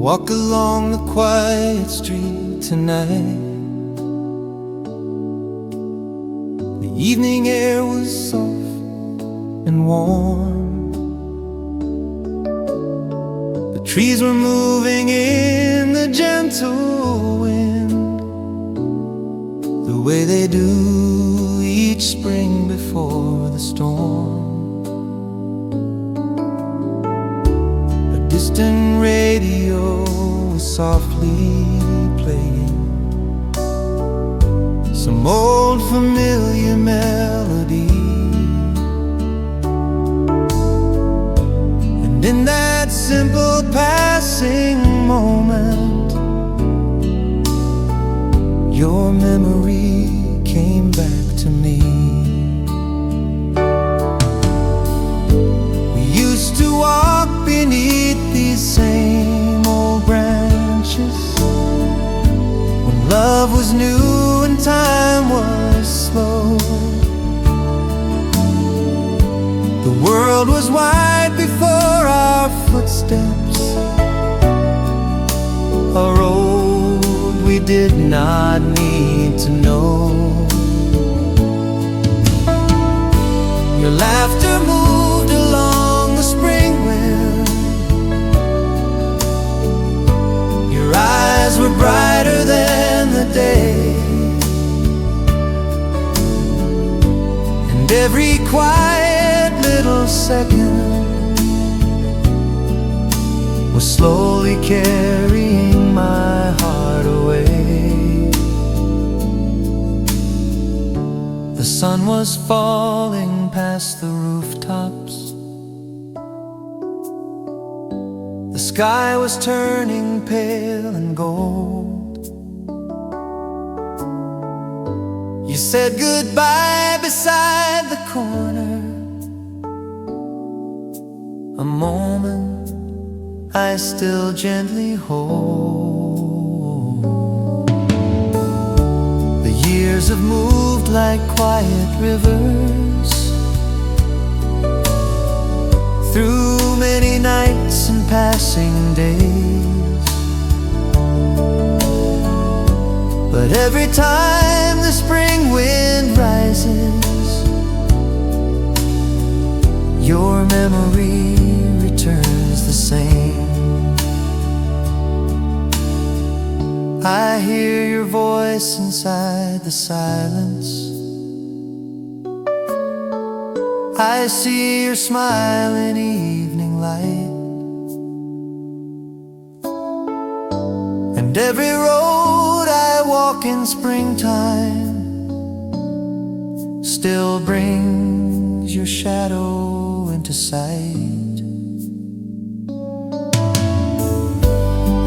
walk along the quiet street tonight. The evening air was soft and warm. The trees were moving in the gentle wind, the way they do each spring before the storm. A distant radio was softly playing some old familiar melody, and in that simple passing moment, your memory came back to me. We used to walk beneath these same old branches when love was new and time was slow. The world was wide before our footsteps, a road we did not need to know. Your laughter moved along the spring wind. Your eyes were brighter than the day, and every quiet little second was slowly carrying my heart away. The sun was falling past the rooftops. The sky was turning pale and gold. You said goodbye beside the corner, a moment I still gently hold. The years have moved like quiet rivers through many nights and passing days, but every time the spring wind rises, your memory returns the same. I hear your voice inside the silence. I see your smile in evening light, and every road I walk in springtime still brings your shadow into sight.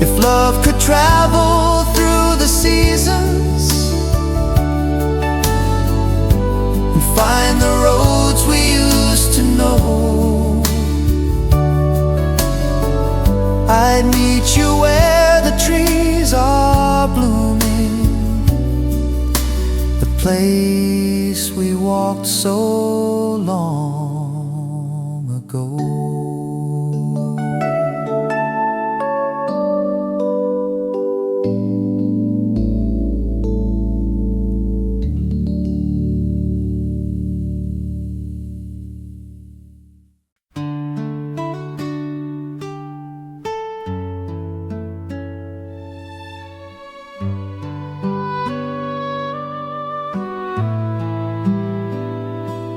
If love could travel through the seasons and find the roads we used to know, I'd meet you where the trees are blooming, the place we walked so long ago.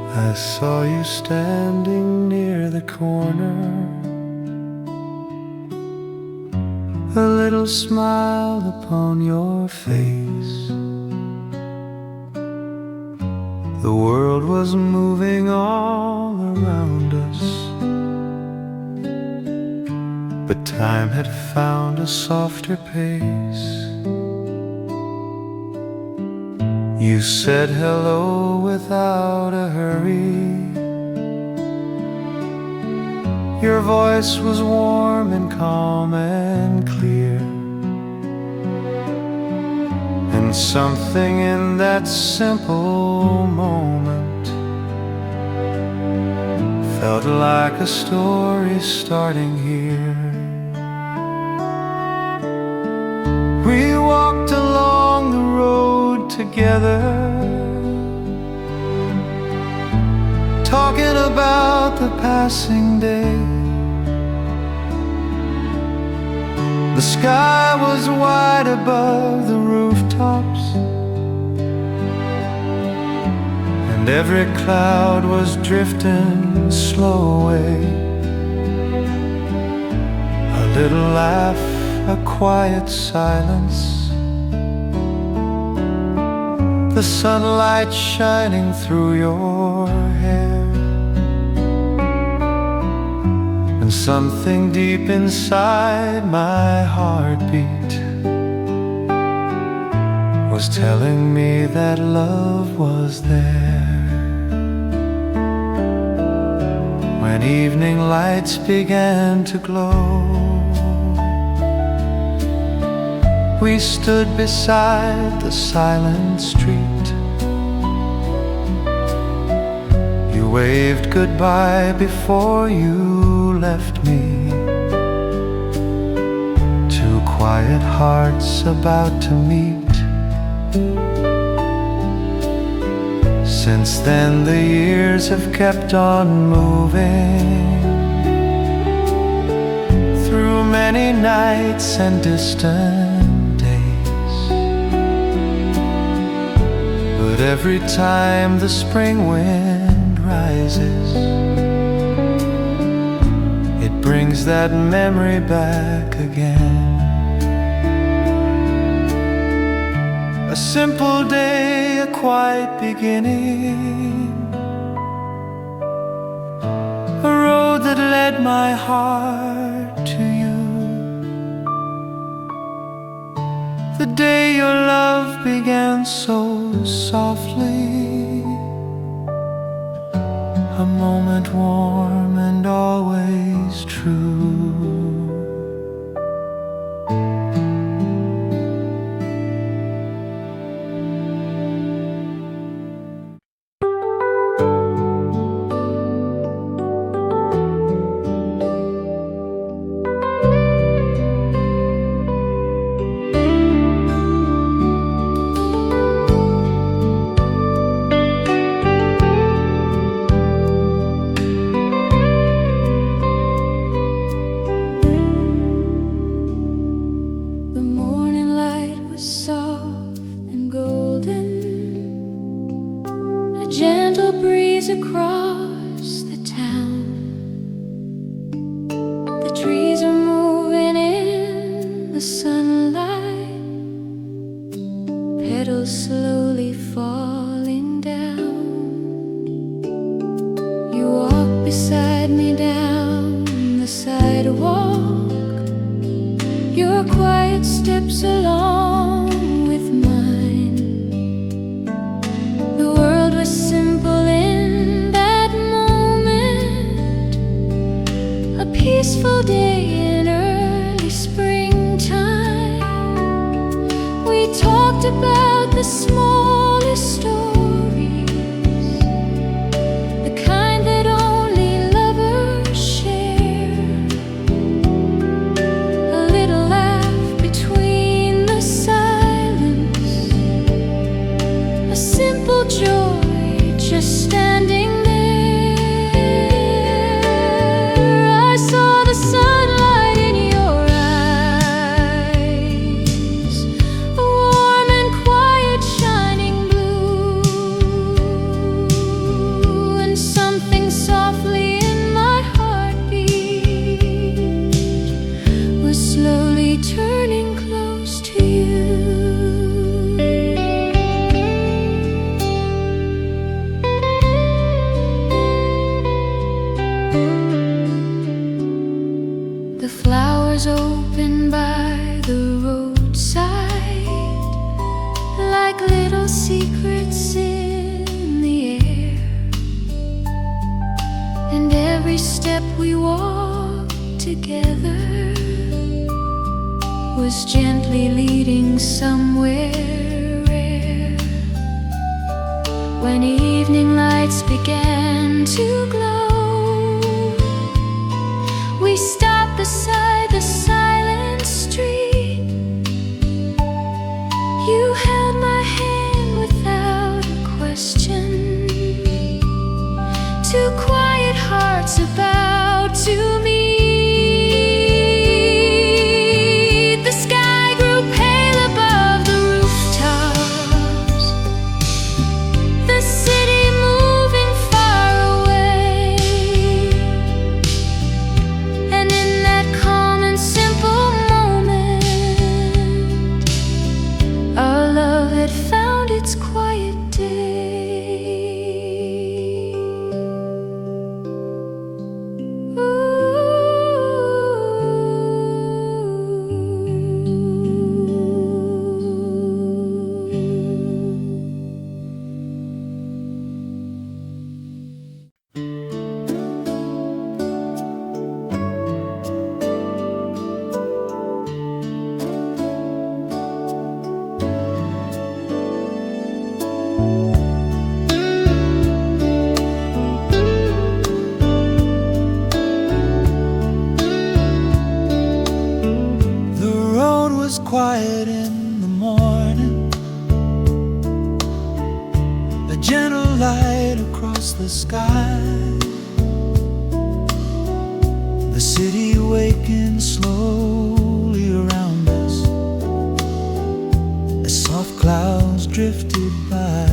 I saw you standing near the corner, a little smile upon your face. The world was moving all around us, but time had found a softer pace. You said hello without a hurry. Your voice was warm and calm and clear, and something in that simple moment felt like a story starting here. together, talking about the passing day. The sky was wide above the rooftops, and every cloud was drifting slow away. A little laugh, a quiet silence, the sunlight shining through your hair, and something deep inside my heartbeat was telling me that love was there. When evening lights began to glow, we stood beside the silent street. You waved goodbye before you left me. Two quiet hearts about to meet. Since then the years have kept on moving, through many nights and distant days. But every time the spring wind rises, it brings that memory back again. A simple day, a quiet beginning, a road that led my heart to you. The day your love began so softly, a moment warm and always true. Across the town, the trees are moving in the sunlight, petals slowly falling down. You walk beside me down the sidewalk, your quiet steps along with mine. The world was simple peaceful day in early springtime. We talked about the smallest stories, the kind that only lovers share. A little laugh between the silence, a simple joy just standing there. Sunlight in your eyes, a warm and quiet shining blue, and something softly in my heartbeat was slowly turning close to you. The flowers open by the roadside, like little secrets in the air. And every step we walked together was gently leading somewhere rare. When evening lights began to glow, we stopped beside the silent street. You held my hand was quiet in the morning, a gentle light across the sky. The city awakened slowly around us as soft clouds drifted by.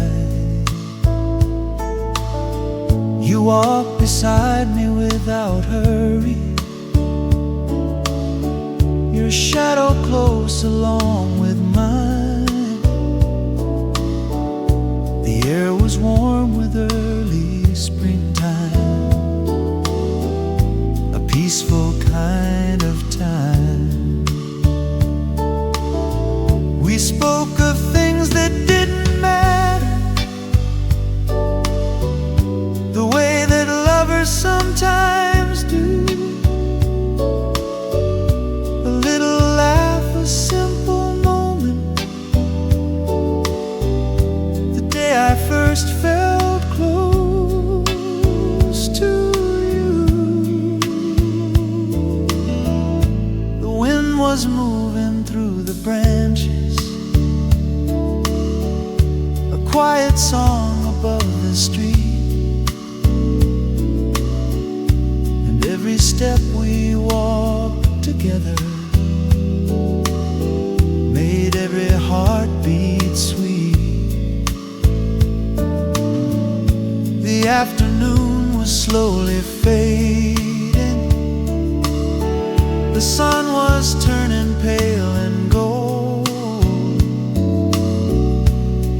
You walked beside me without hurry, your shadow close along with mine. The air was warm with early springtime, a peaceful kind of time. We spoke of things that didn't matter, the way that lovers sometimes do. A little laugh, a simple moment, the day I first felt close to you. The wind was moving through the branches, a quiet song above the street, and every step we walked together made every heartbeat sweet. The afternoon was slowly fading, the sun was turning pale and gold.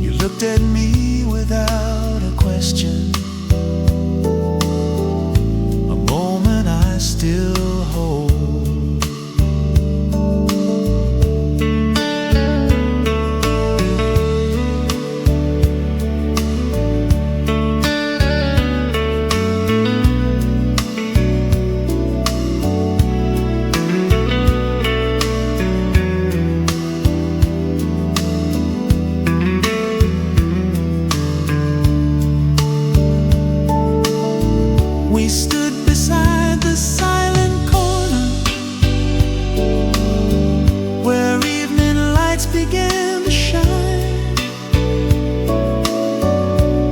You looked at me without a question, a moment I still hold. We stood beside the silent corner where evening lights began to shine,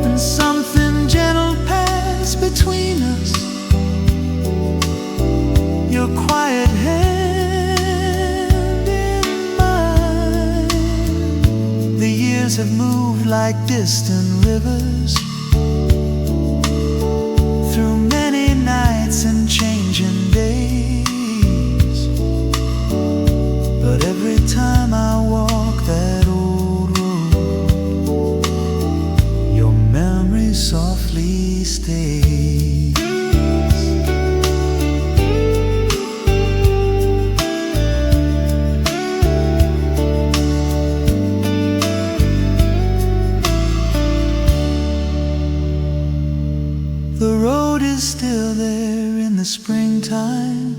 and something gentle passed between us, your quiet hand in mine. The years have moved like distant rivers through many nights and changing days, but every time I walk that old road, your memory softly stays. The road is still there in the springtime,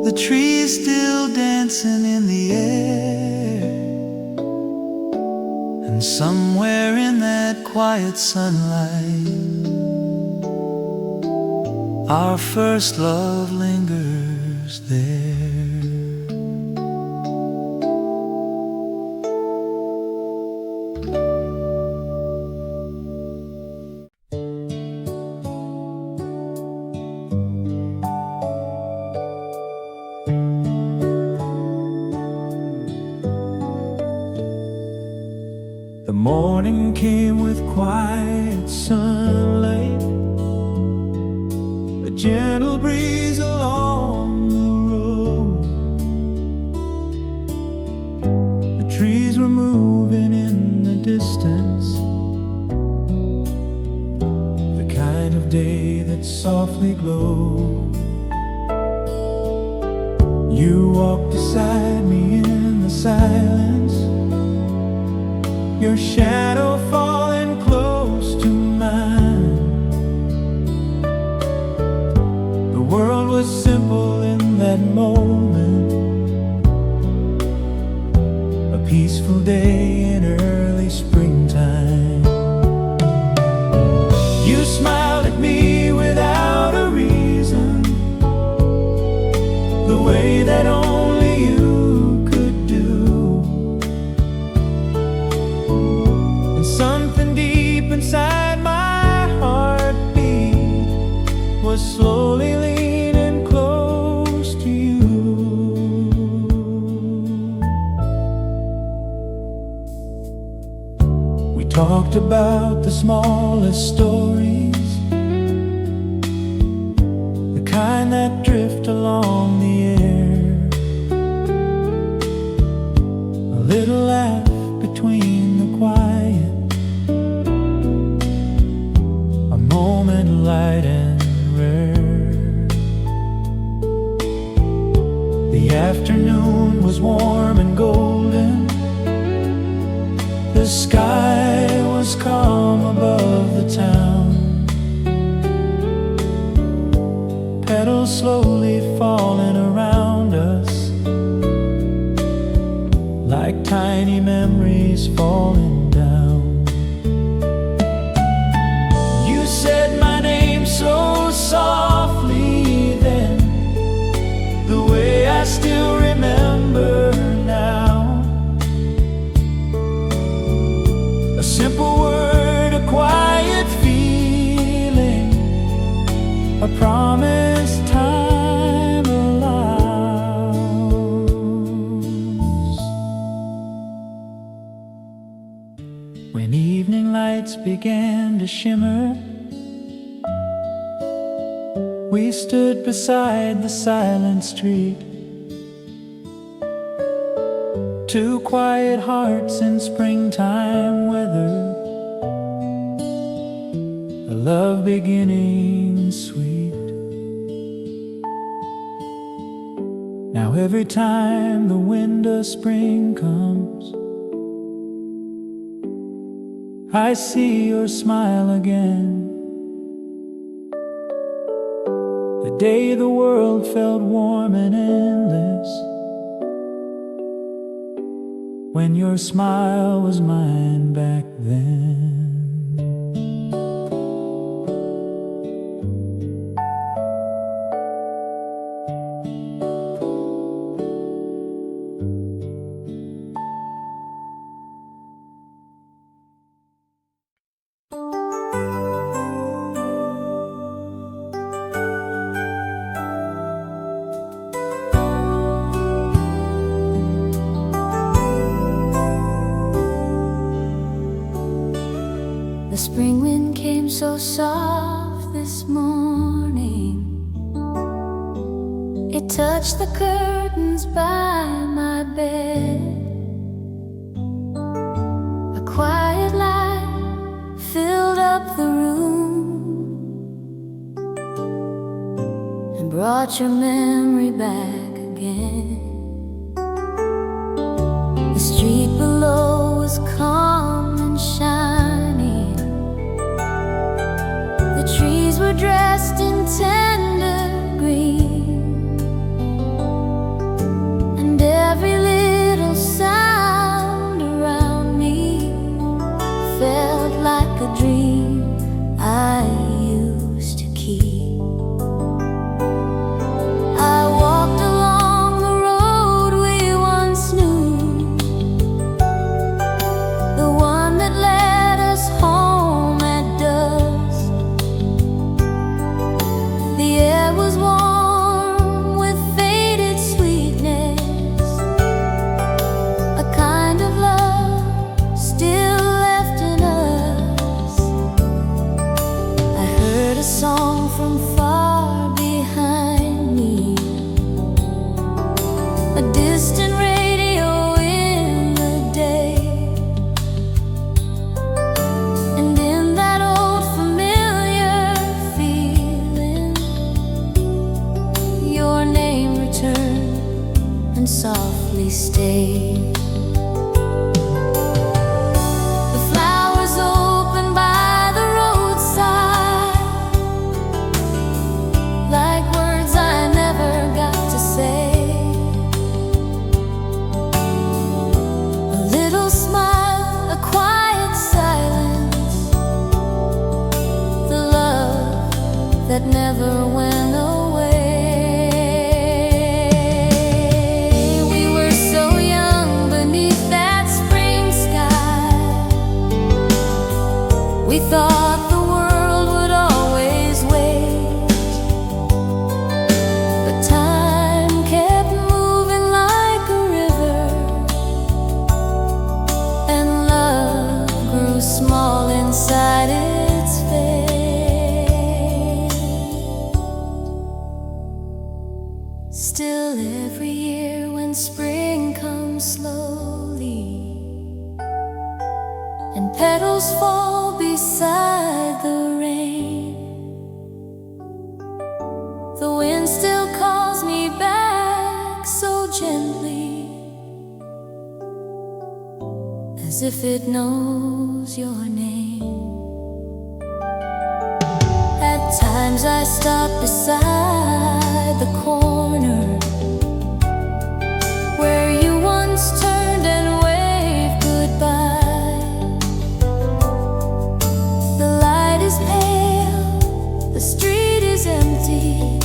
the trees still dancing in the air, and somewhere in that quiet sunlight, our first love lingers there. The morning came with quiet sunlight, a gentle breeze along the road. The trees were moving in the distance, the kind of day that softly glowed. You walked beside me in the silence, your shadow falling close to mine. The world was simple in that moment, a peaceful day in early springtime. You smiled at me without a reason, the way that only talked about the smallest stories, the kind that drift along the air. A little laugh between the quiet, a moment light and rare. The afternoon was warm and golden, the sky was calm above the town. Petals slowly falling around us, like tiny memories falling down. You said my name so softly then, the way I still remember now. A simple word, a quiet feeling, a promise time allows. When evening lights began to shimmer, we stood beside the silent street, two quiet hearts in springtime weather, a love beginning sweet. Now every time the wind of spring comes, I see your smile again. The day the world felt warm and endless, when your smile was mine back then. The spring wind came so soft this morning, it touched the curtains by my bed. A quiet light filled up the room and brought your memory back again. The street below was calm and shiny, the trees were dressed in tender green, and every little sound around me felt like a dream I used to keep. I walked along the road we once knew, the one that led us home at dusk. The air was warm with faded sweetness, a kind of love still left in us. I heard a song from far behind me, a distant radio in the day, and in that old familiar feeling, your name returned and softly stayed. The flowers open by the roadside, like words I never got to say. A little smile, a quiet silence, the love that never went away. We were so young beneath shadows fall beside the rain. The wind still calls me back so gently, as if it knows your name. At times I stop beside the corner where you once turned and waved goodbye. The light is pale, the street is empty,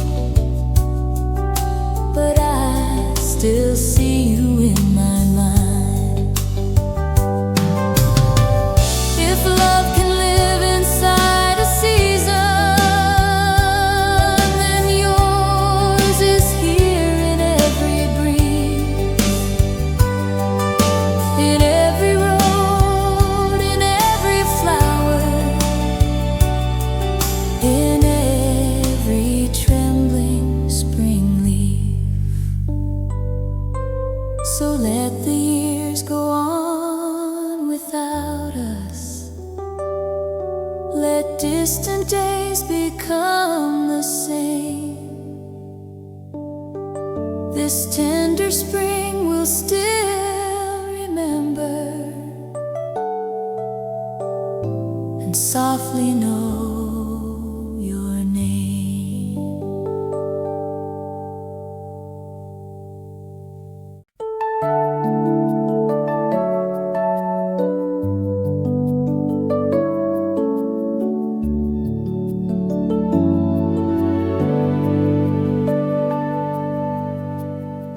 but I still see you in my mind. If love can live inside a season, then yours is here in every breeze, in every road, in every flower, in every trembling spring leaf. So let the years go on without us. Let distant days become the same. This tender spring will still remember and softly know your name.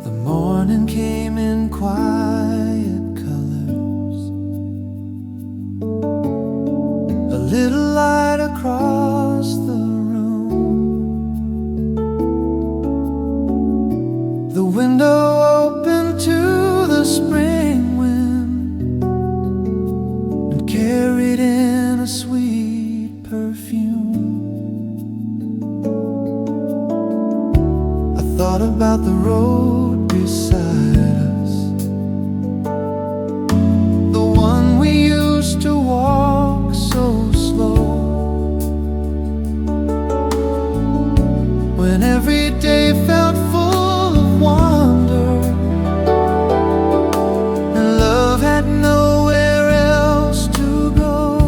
The morning came in quiet colors, a little light across the room. The window opened to the spring wind and carried in a sweet perfume. I thought about the road beside us, the one we used to walk so slow, when every day felt full of wonder and love had nowhere else to go.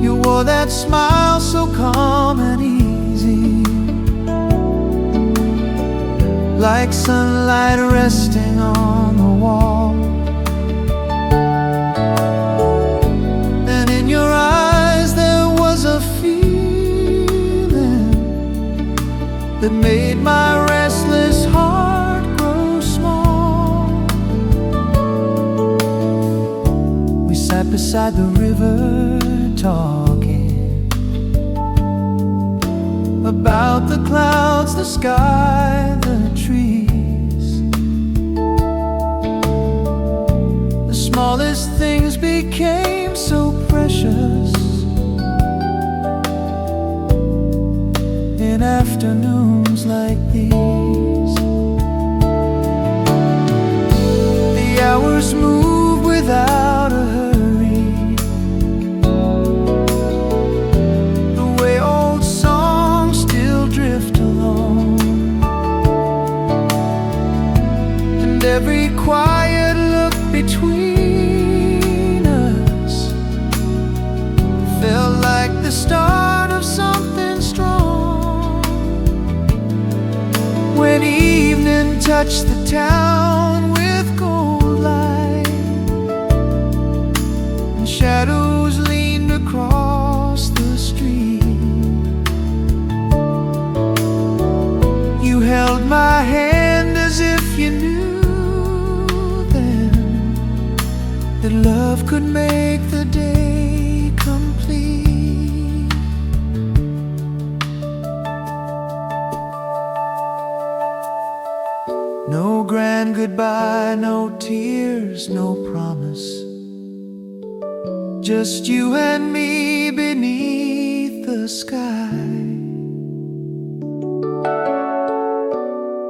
You wore that smile so calm and easy, like sunlight resting on the wall. And in your eyes there was a feeling that made my restless heart grow small. We sat beside the river talking about the clouds, the sky, the trees. The smallest things became so precious in afternoons like these. The hours move without a hurry, the way old songs still drift along, and every quiet look between us felt like the start of something strong. When evening touched the town with gold light and shadows leaned across the street, you held my hand as if you knew then that love could make the day complete. No grand goodbye, no tears, no promise, just you and me beneath the sky.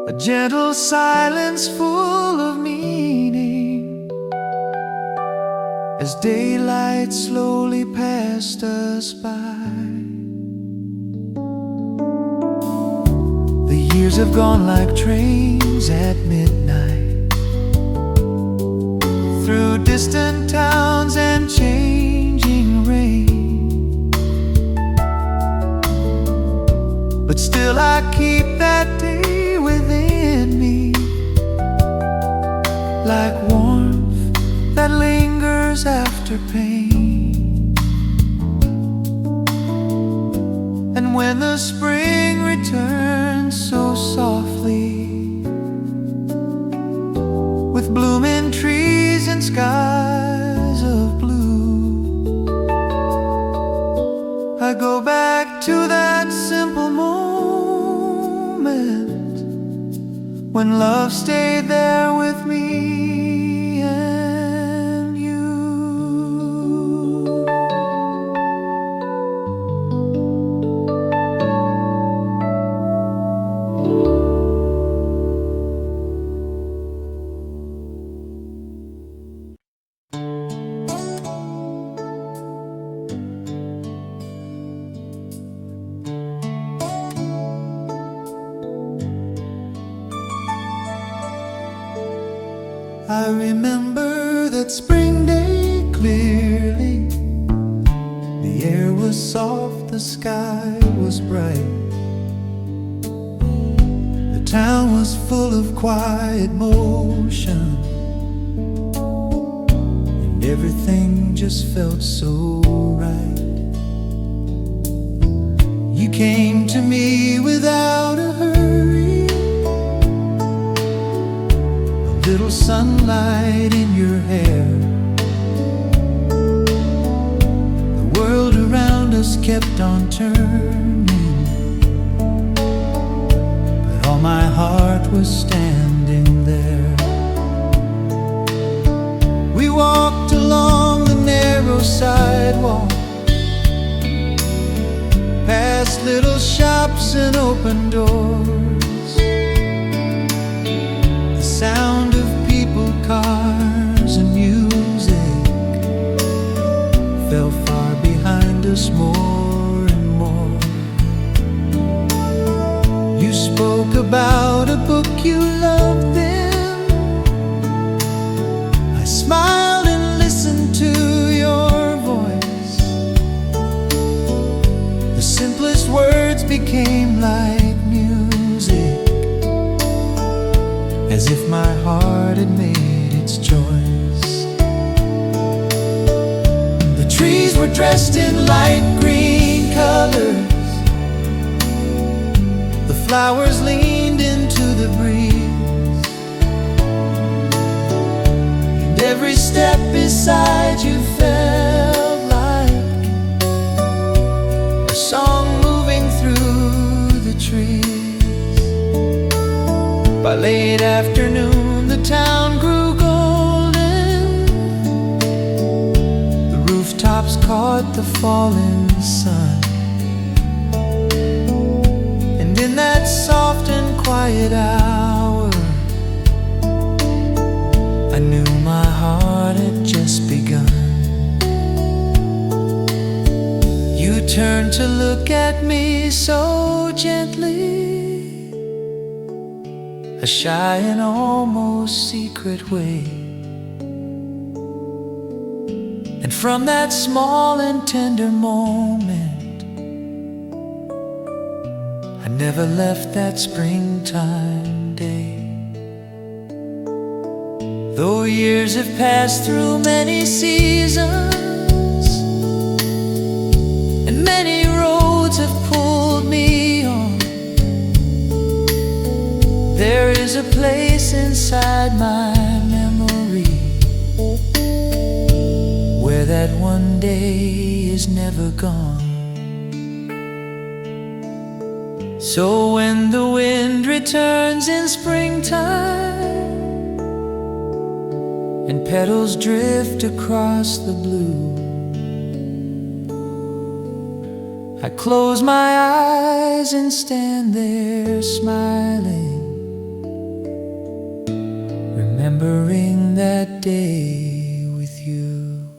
A gentle silence full of meaning, as daylight slowly passed us by. The years have gone like trains at midnight, through distant towns and changing rain. But still I keep that day within me, like warmth that lingers after pain. And when the spring returns so softly, with blooming trees and skies of blue, I go back to that simple moment when love stayed there with me and you. I remember that spring day clearly. The air was soft, the sky was bright. The town was full of quiet motion, and everything just felt so right. You came to me without a hurry, little sunlight in your hair. The world around us kept on turning, but all my heart was standing there. We walked along the narrow sidewalk, past little shops and open doors. The sound of people, cars and music fell far behind us more and more. You spoke about a book you loved then. I smiled and listened to your voice. The simplest words became like music, as if my heart had made its choice. The trees were dressed in light green colors, the flowers leaned into the breeze, and every step beside you felt like a song moving through the trees. By late afternoon, the town grew golden. The rooftops caught the falling sun, and in that soft and quiet hour, I knew my heart had just begun. You turned to look at me so gently, a shy and almost secret way. And from that small and tender moment, I never left that springtime day. Though years have passed through many seasons, and many roads have pulled me on, there is a place inside my memory where that one day is never gone. So when the wind returns in springtime and petals drift across the blue, I close my eyes and stand there smiling, remembering that day with you.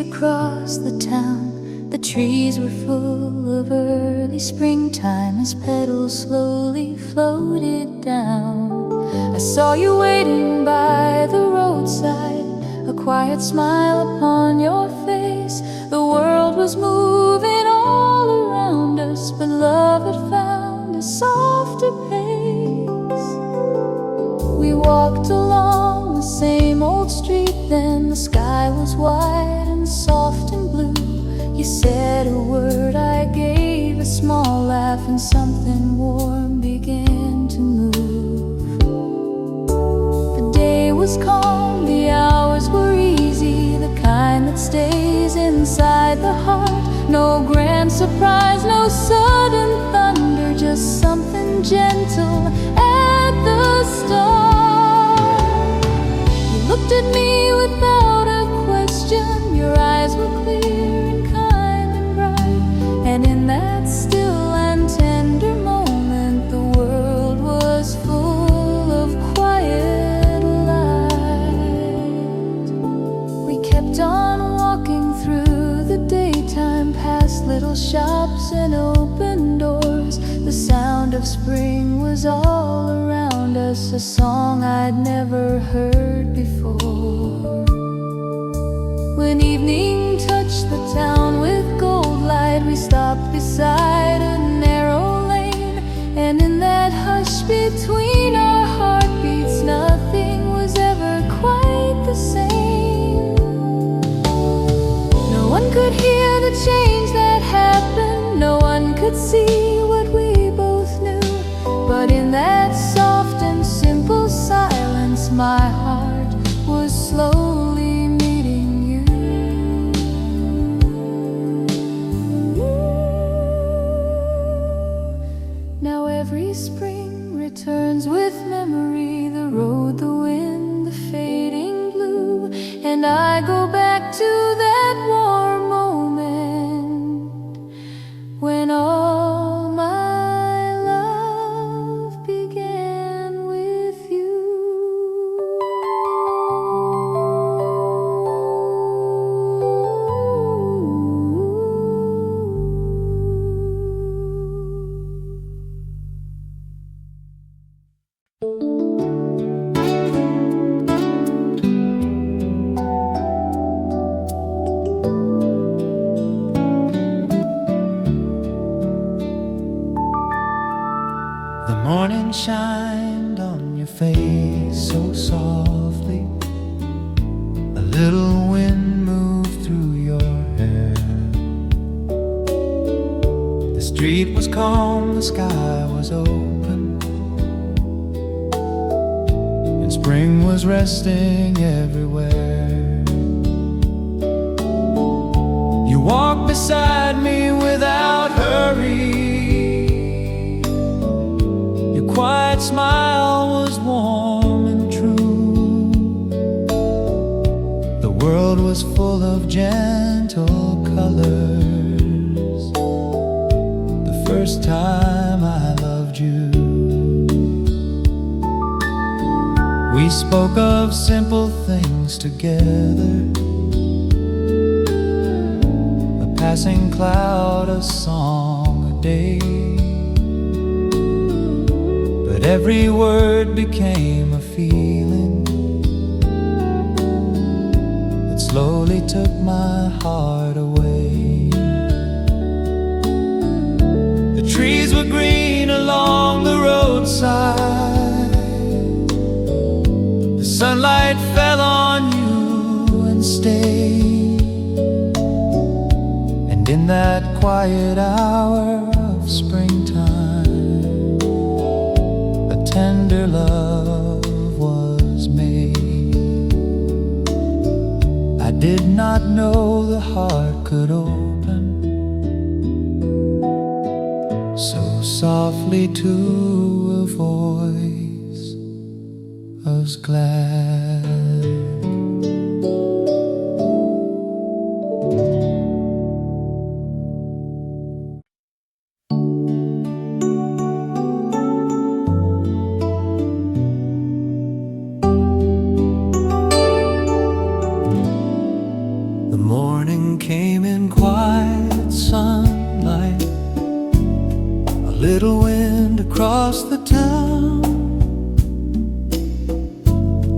across the town. The trees were full of early springtime as petals slowly floated down. I saw you waiting by the roadside, a quiet smile upon your face. The world was moving all around us, but love had found a softer pace. We walked along the same old street, then the sky was wide and soft and blue. You said a word, I gave a small laugh, and something warm began to move. The day was calm, the hours were easy, the kind that stays inside the heart. No grand surprise, no sudden thunder, just something gentle at the start. You looked at me without a question, your eyes were clear and kind and bright, and in that still and tender moment the world was full of quiet light. We kept on walking through the daytime, past little shops and open doors. The sound of spring was all around us, a song I'd never heard before. When evening touched the town with gold light, we stopped beside a narrow lane, and in that hush between our heartbeats, nothing was ever quite the same. No one could hear the change that happened, no one could see what we both knew, but in that soft and simple silence, my heart was slowly meeting you. Now every spring returns with memory, the road, the wind, the fading blue, and I go back to that warm moment when all my love began with you. The morning shined on your face so softly. A little wind moved through your hair. The street was calm, the sky was open, and spring was resting everywhere. You walked beside me without hurry. Quiet smile was warm and true. The world was full of gentle colors. The first time I loved you. We spoke of simple things together, a passing cloud, a song, a day. But every word became a feeling that slowly took my heart away. The trees were green along the roadside. The sunlight fell on you and stayed. And in that quiet hour of springtime, tender love was made. I did not know the heart could open so softly to a voice as glad. morning wind across the town.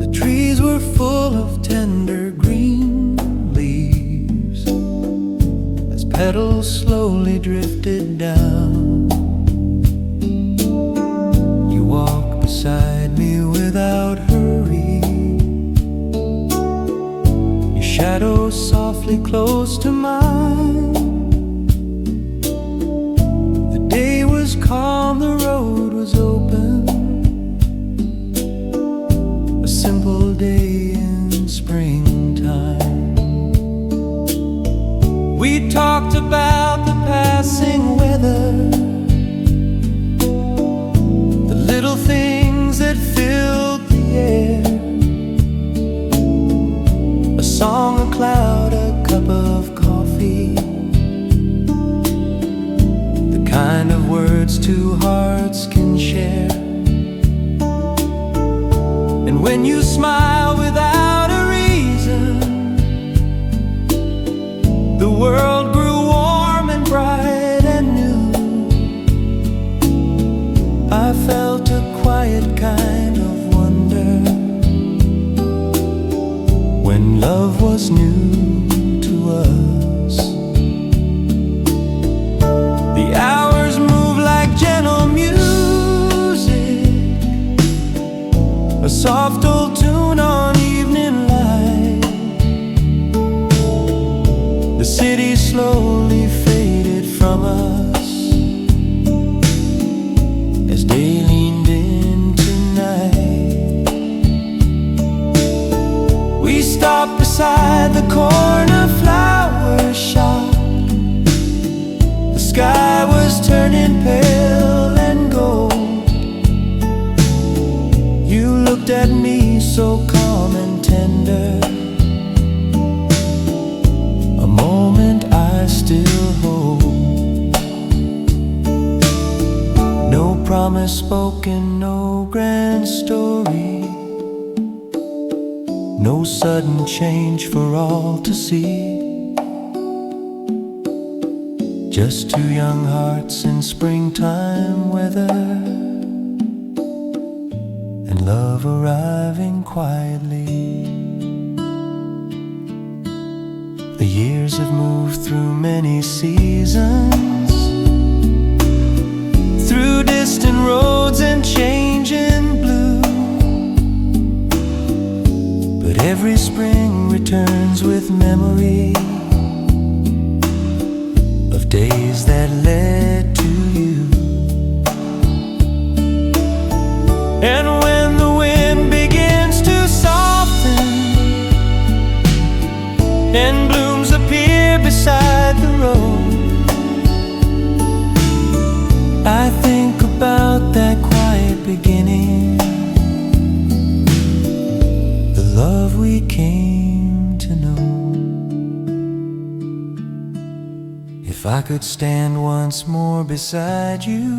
The trees were full of tender green leaves as petals slowly drifted down. You walked beside me without hurry, your shadow softly close to mine. Calm, the road was open, a simple day in springtime. We talked about the passing weather, the little things that filled the air, a song, a cloud, a cup of coffee, kind of words two hearts can share. And when you smile without a reason, the world grew warm and bright and new. I felt a quiet kind of wonder when love was new to us. The hours move like gentle music, a soft old tune on evening light. The city slowly faded from us as day leaned into night. We stopped beside the corner flower shop. The sky was turning pale and gold. You looked at me so calm and tender, a moment I still hold. No promise spoken, no grand story, no sudden change for all to see. Just two young hearts in springtime weather, and love arriving quietly. The years have moved through many seasons, through distant roads and changing blue. But every spring returns with memory of days that led to you. And when the wind begins to soften and blooms appear beside the road, I think about that quiet beginning, the love we came to know. If I could stand once more beside you,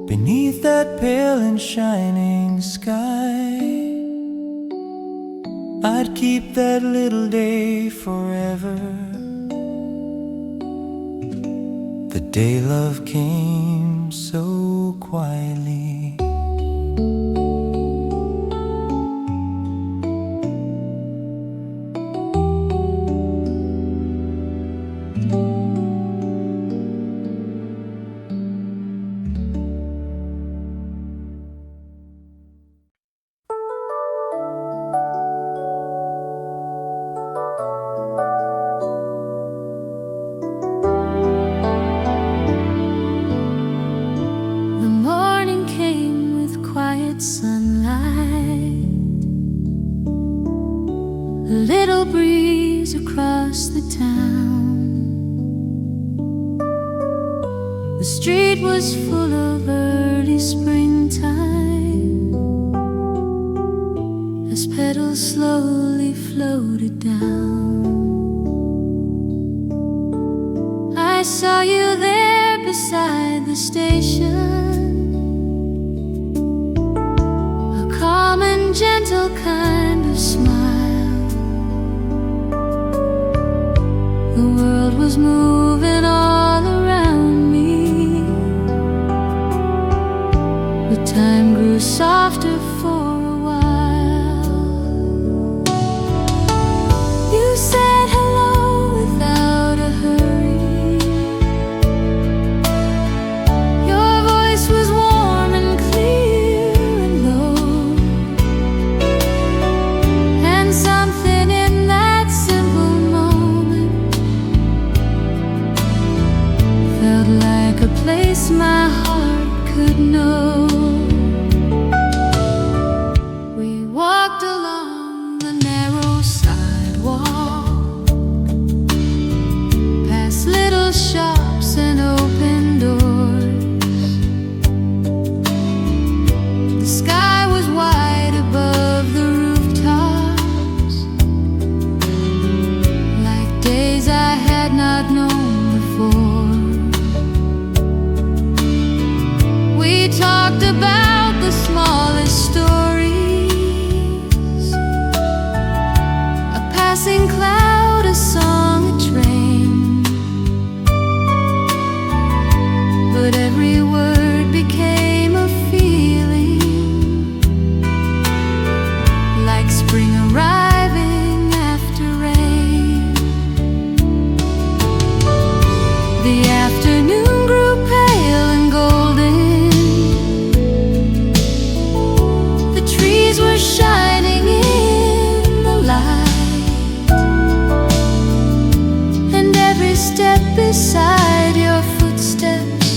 beneath that pale and shining sky, I'd keep that little day forever, the day love came so quietly. The street was full of early springtime as petals slowly floated down. I saw you there beside the station, a calm and gentle kind of smile. The world was moving all around me, But time grew softer for a while. You said hello without a hurry. Your voice was warm and clear and low, and something in that simple moment felt like a place my heart could know. We walked along the narrow sidewalk, past little shops and open doors. The sky was wide above the rooftops, like days I had not known before. We talked about the smallest stories, a passing cloud, a song, a train. But every word became a feeling, like spring arriving after rain. The afternoon grew pale and golden. Were shining in the light, and every step beside your footsteps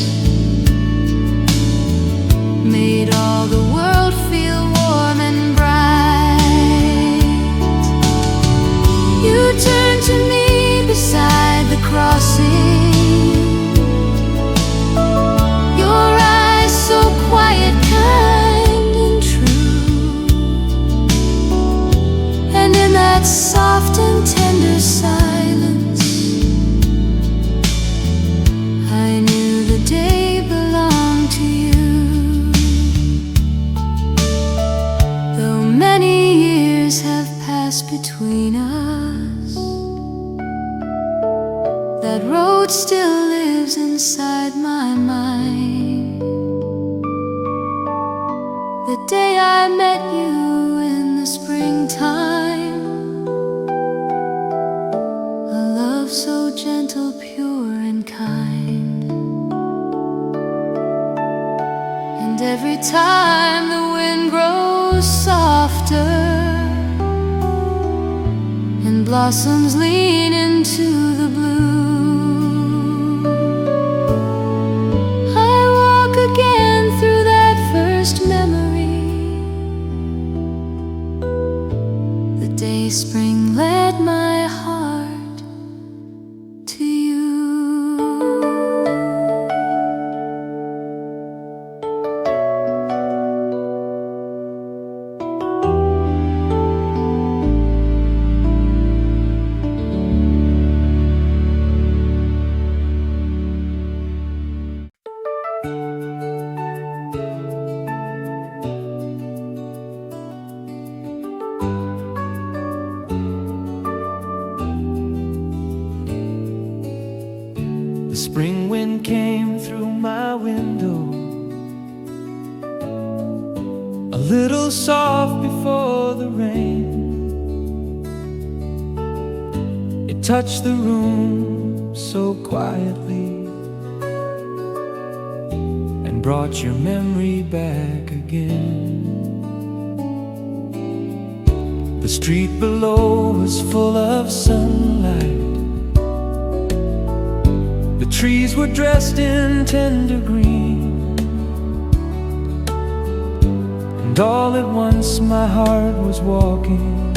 made all the world feel warm and bright. You turned to me beside the crossing, your eyes so quiet, kind and true. And in that soft and tender silence, I knew the day belonged to you. Though many years have passed between us, that road still lives inside my mind. The day I met you in the springtime, a love so gentle, pure and kind. And every time the wind grows softer and blossoms lean into the blue, I walk again through that first memory, the day spring led my heart to you. The spring wind came through my window, a little soft before the rain. It touched the room so quietly and brought your memory back again. The street below was full of sunlight. The trees were dressed in tender green, and all at once my heart was walking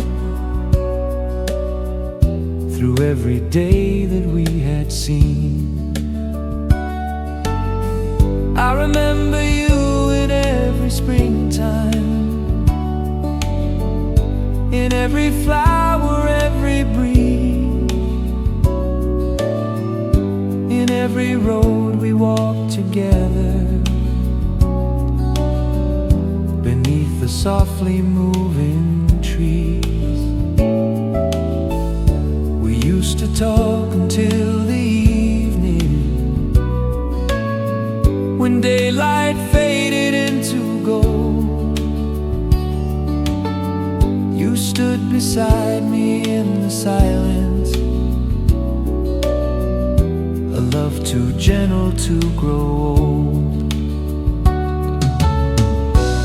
through every day that we had seen. I remember you in every springtime, in every flower, every breeze, in every road we walked together, beneath the softly moving trees. We used to talk until the evening, when daylight faded into stood beside me in the silence, a love too gentle to grow old.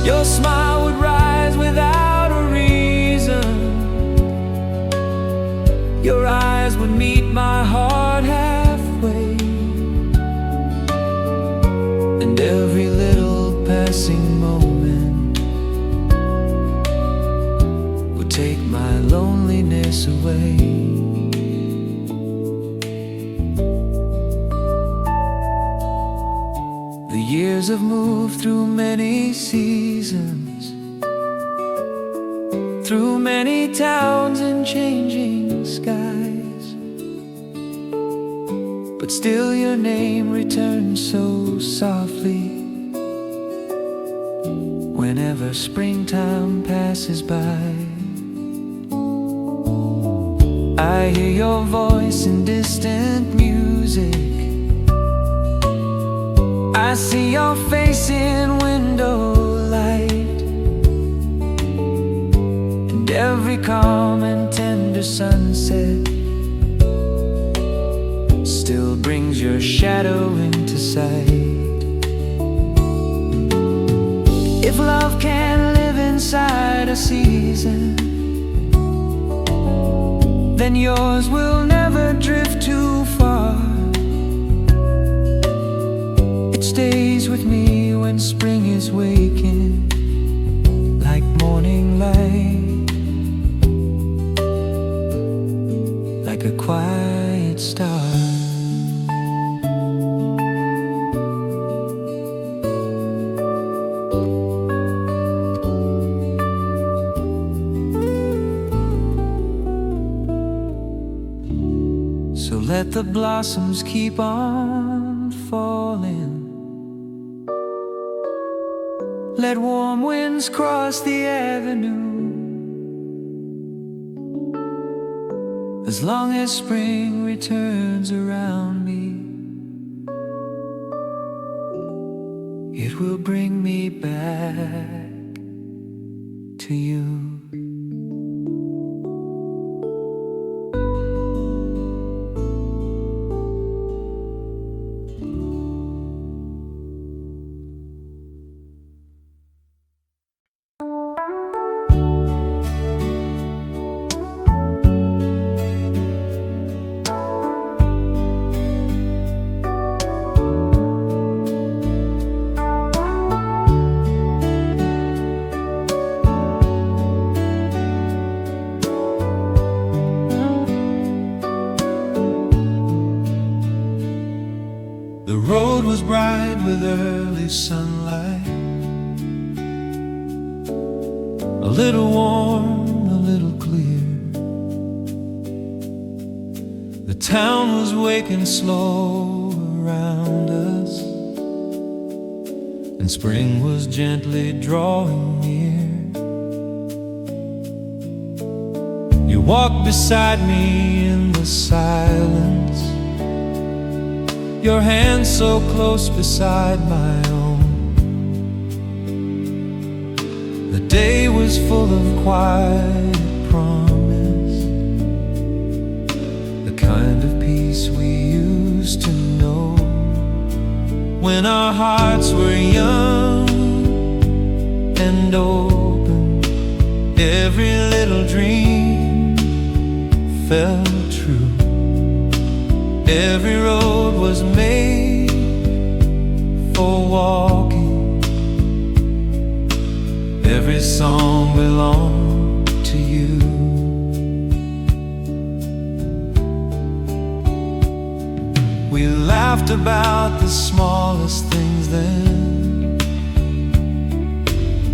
Your smile would rise without a reason, your eyes would meet my heart halfway, and every little passing moment would take my loneliness away. The years have moved through many seasons, through many towns and changing skies, but still your name returns so softly whenever springtime passes by. I hear your voice in distant music, I see your face in window light, and every calm and tender sunset still brings your shadow into sight. If love can live inside a season, then yours will never drift too far. It stays with me when spring is waking, like morning light, like a quiet star. So let the blossoms keep on falling, let warm winds cross the avenue. As long as spring returns around me, it will bring me back to you. The road was bright with early sunlight, a little warm, a little clear. The town was waking slow around us, and spring was gently drawing near. You walked beside me in the silence, your hand so close beside my own. The day was full of quiet promise, the kind of peace we used to know when our hearts were young and open. Every little dream felt true, every road was made for walking, every song belonged to you. We laughed about the smallest things then,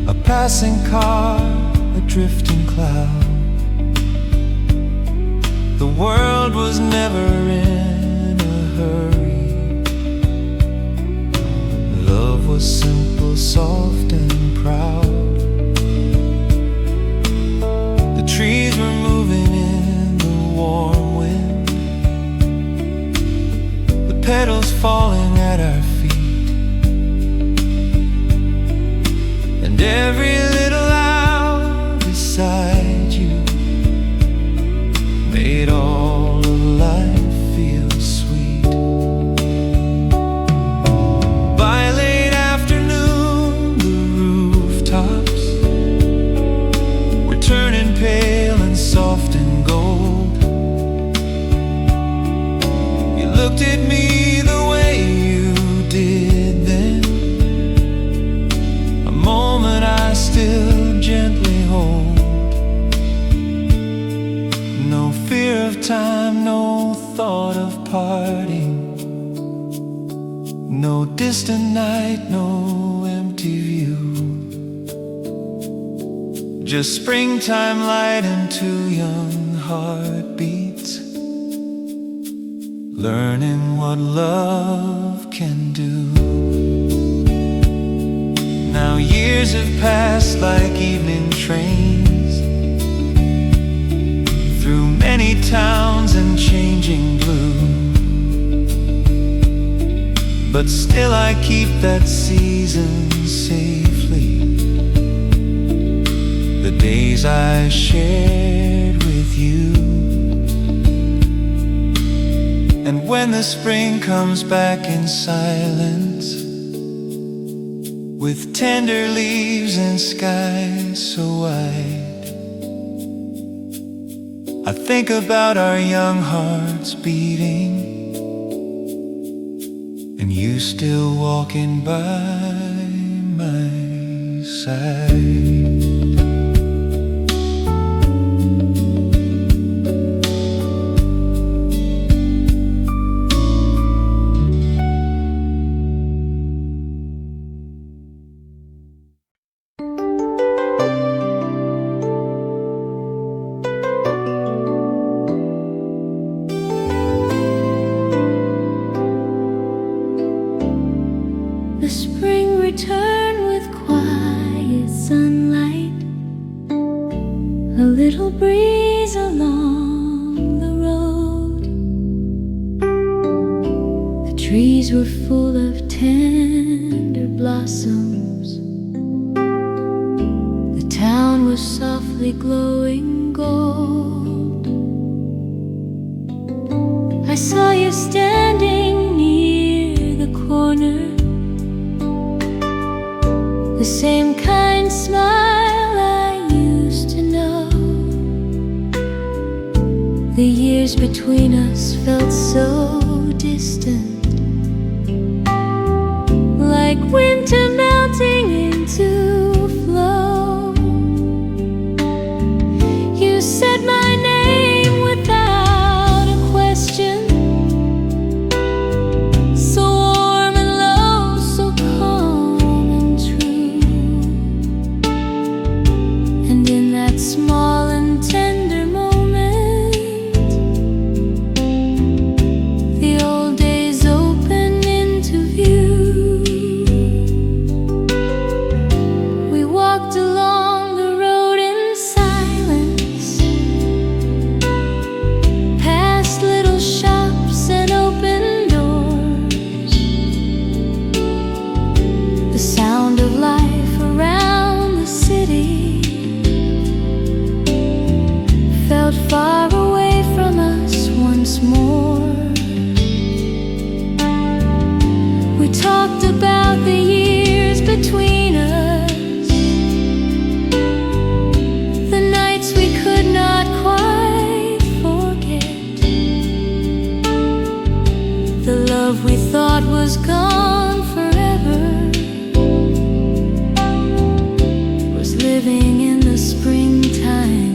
a passing car, a drifting cloud. The world was never in a hurry, love was simple, soft and proud. The trees were moving in the warm wind, the petals falling at our feet, and every little hour beside you distant night, no empty view, just springtime light and two young heartbeats, learning what love can do. Now years have passed like evening trains through many towns and changing blue, but still I keep that season safely, the days I shared with you. And when the spring comes back in silence, with tender leaves and skies so wide, I think about our young hearts beating, and you still walking by my side. A little breeze along the road. The trees were full of tender blossoms. The town was softly glowing gold. I saw you standing near the corner, the same kind smile the years between us felt so distant, like winter melting into flow. You said my name without a question, so warm and low, so calm and true. And in that small and tender far away from us once more. We talked about the years between us, the nights we could not quite forget, the love we thought was gone forever was living in the springtime.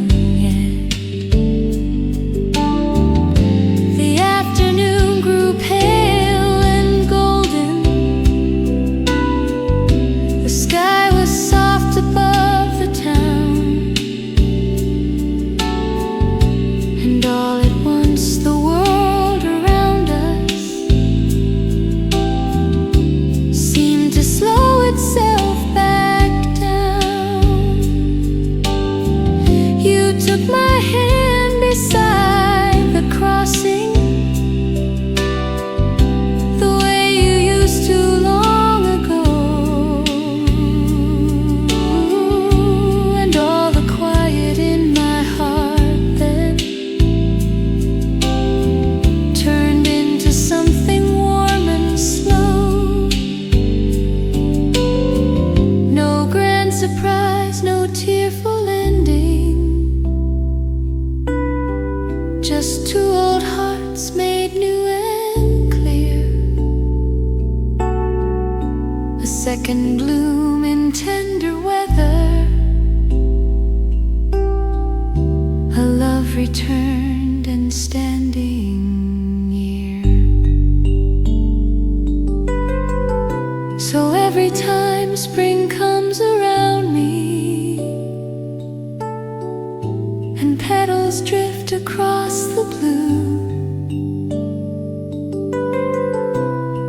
My hand beside the crossing, the way you used to long ago, and all the quiet in my heart then turned into something warm and slow. No grand surprise, no tearful ending, just two old hearts made new and clear. A second bloom in tender weather, a love returned and standing near. So every time spring comes around me and petals drift across the blue,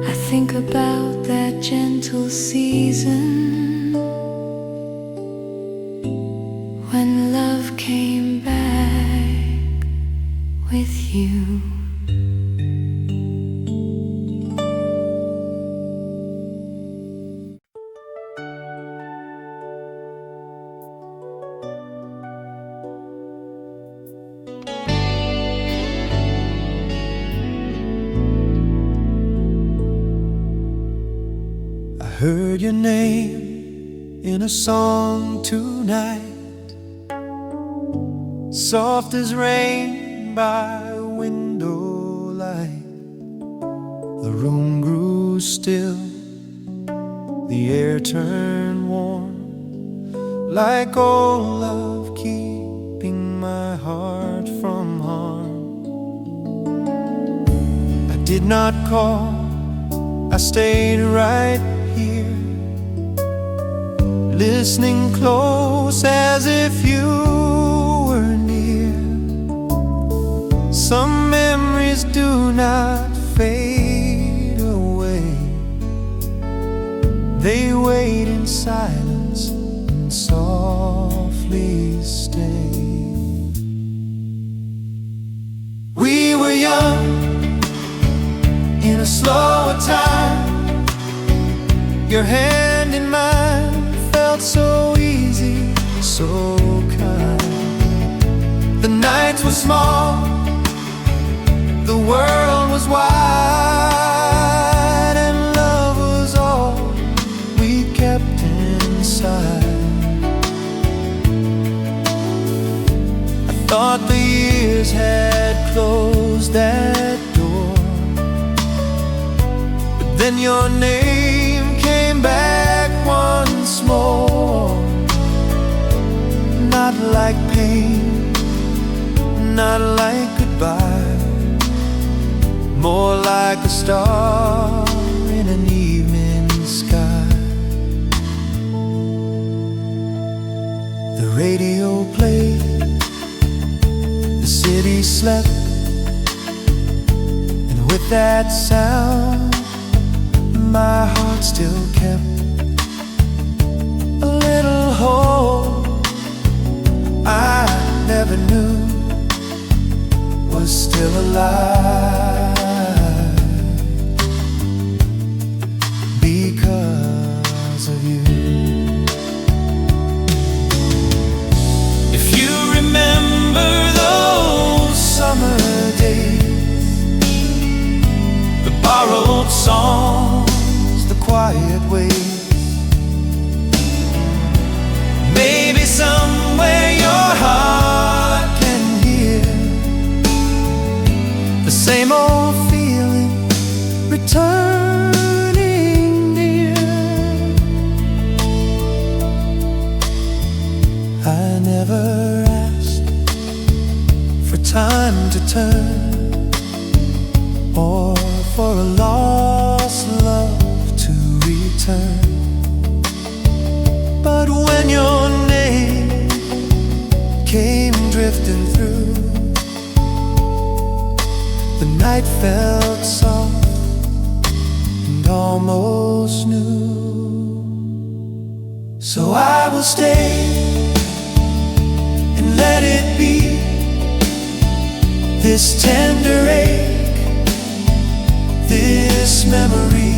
I think about that gentle season when love came back with you. I heard your name in a song tonight, soft as rain by window light. The room grew still, the air turned warm, like old love keeping my heart from harm. I did not call, I stayed right here, listening close as if you were near. Some memories do not fade away, they wait in silence and softly stay. We were young in a slower time, your hand in mine felt so easy, so kind. The nights were small, the world was wide, and love was all we kept inside. I thought the years had closed that door, but then your name came back once more. Not like pain, not like goodbye, more like a star in an evening sky. The radio played, the city slept, and with that sound my heart still kept a little hope I never knew was still alive, because of you. If you remember those summer days, the borrowed songs, the quiet ways, maybe somewhere your heart can hear the same old feeling returning near. I never asked for time to turn, or for a lost love to return. But when your name came drifting through, the night felt soft and almost new. So I will stay and let it be this tender ache, this memory.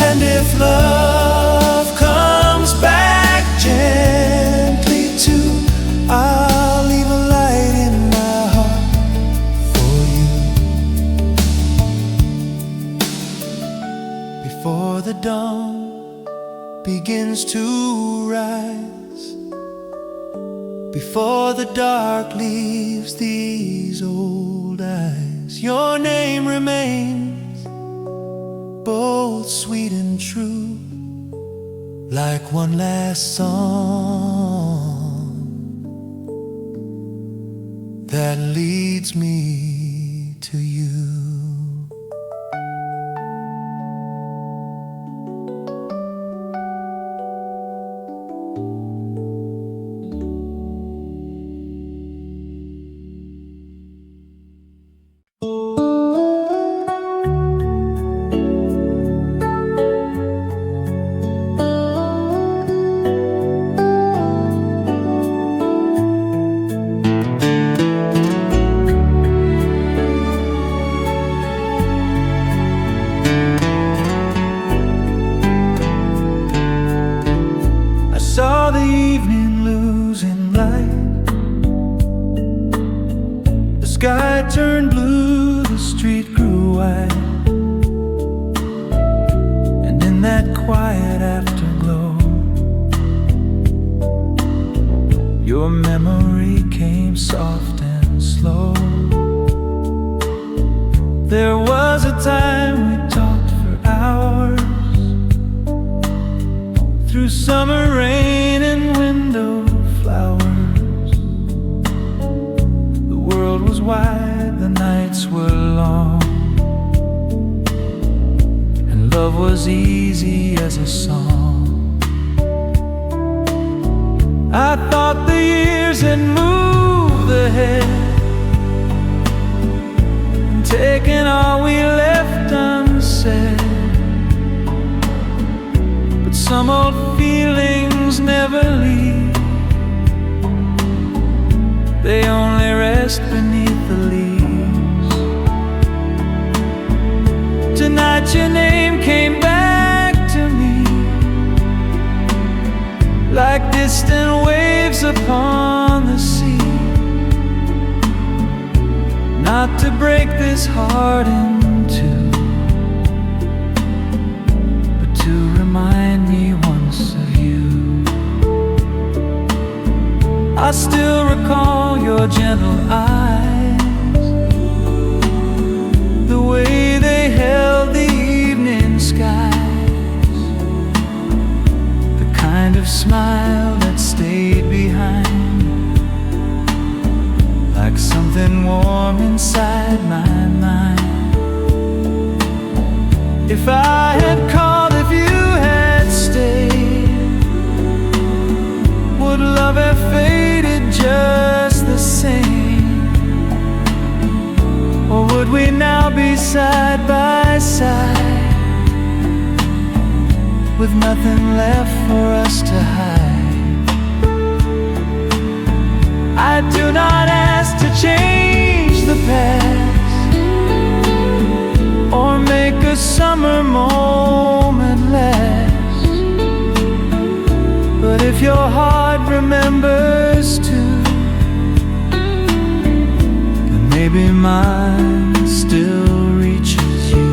And if love comes back gently too, I'll leave a light in my heart for you. Before the dawn begins to rise, before the dark leaves these old eyes, your name remains both sweet and true, like one last song that leads me to you. bright, and in that quiet afterglow, your memory came soft and slow. There was a time we talked for hours, through summer rain and window flowers. The world was wide, the nights were long, and love was easy as a song. I thought the years had moved ahead, taking all we left unsaid. But some old feelings never leave, they only rest beneath the leaves. Tonight your name came back to me, like distant waves upon the sea. Not to break this heart in two, but to remind me once of you. I still recall your gentle eyes, the way they held the evening skies, the kind of smile that stayed behind, like something warm inside my mind. If I had called, if you had stayed, would love have faded just the same? Or would we now be side by side, with nothing left for us to hide? I do not ask to change the past, or make a summer moment last. But if your heart remembers too, then maybe mine still reaches you.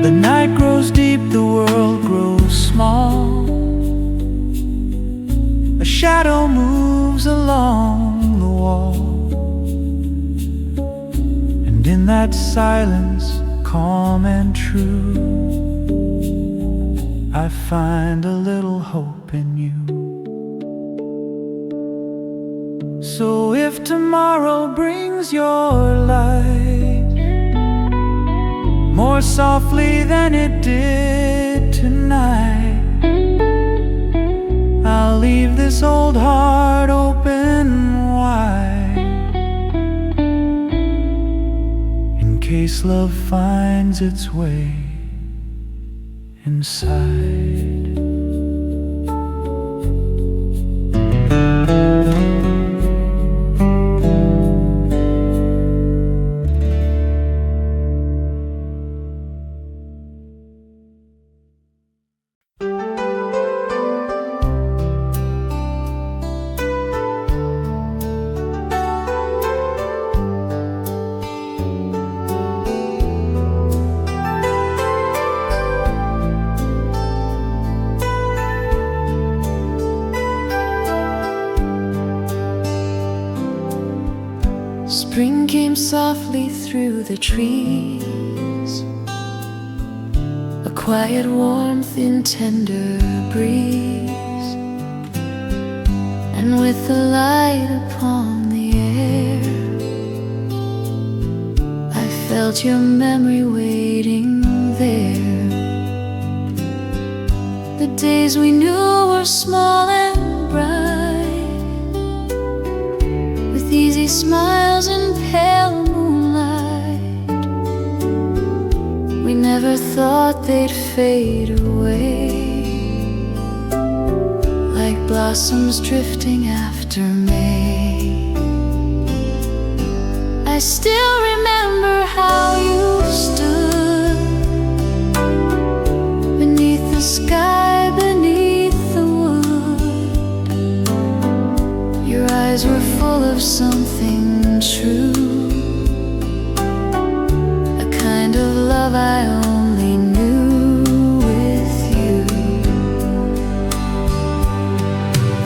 The night grows deep, the world grows small. A shadow moves along the wall, and in that silence, calm and true, I find a little hope in you. So if tomorrow brings your light more softly than it did tonight, I'll leave this old heart open wide, in case love finds its way inside. Spring came softly through the trees, a quiet warmth in tender breeze, and with the light upon the air, I felt your memory waiting there. The days we knew were small and bright, with easy smiles and pale moonlight. We never thought they'd fade away, like blossoms drifting after May. I still remember how you stood beneath the sky, beneath the wood. Your eyes were full of something true, a kind of love I only knew with you.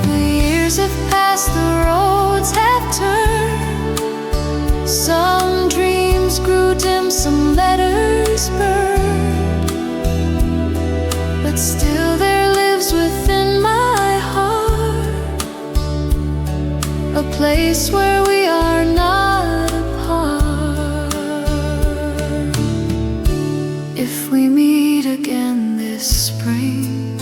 The years have passed, the roads have turned. Some dreams grew dim, some letters burned, but still there lives within my heart a place where we are not apart. If we meet again this spring,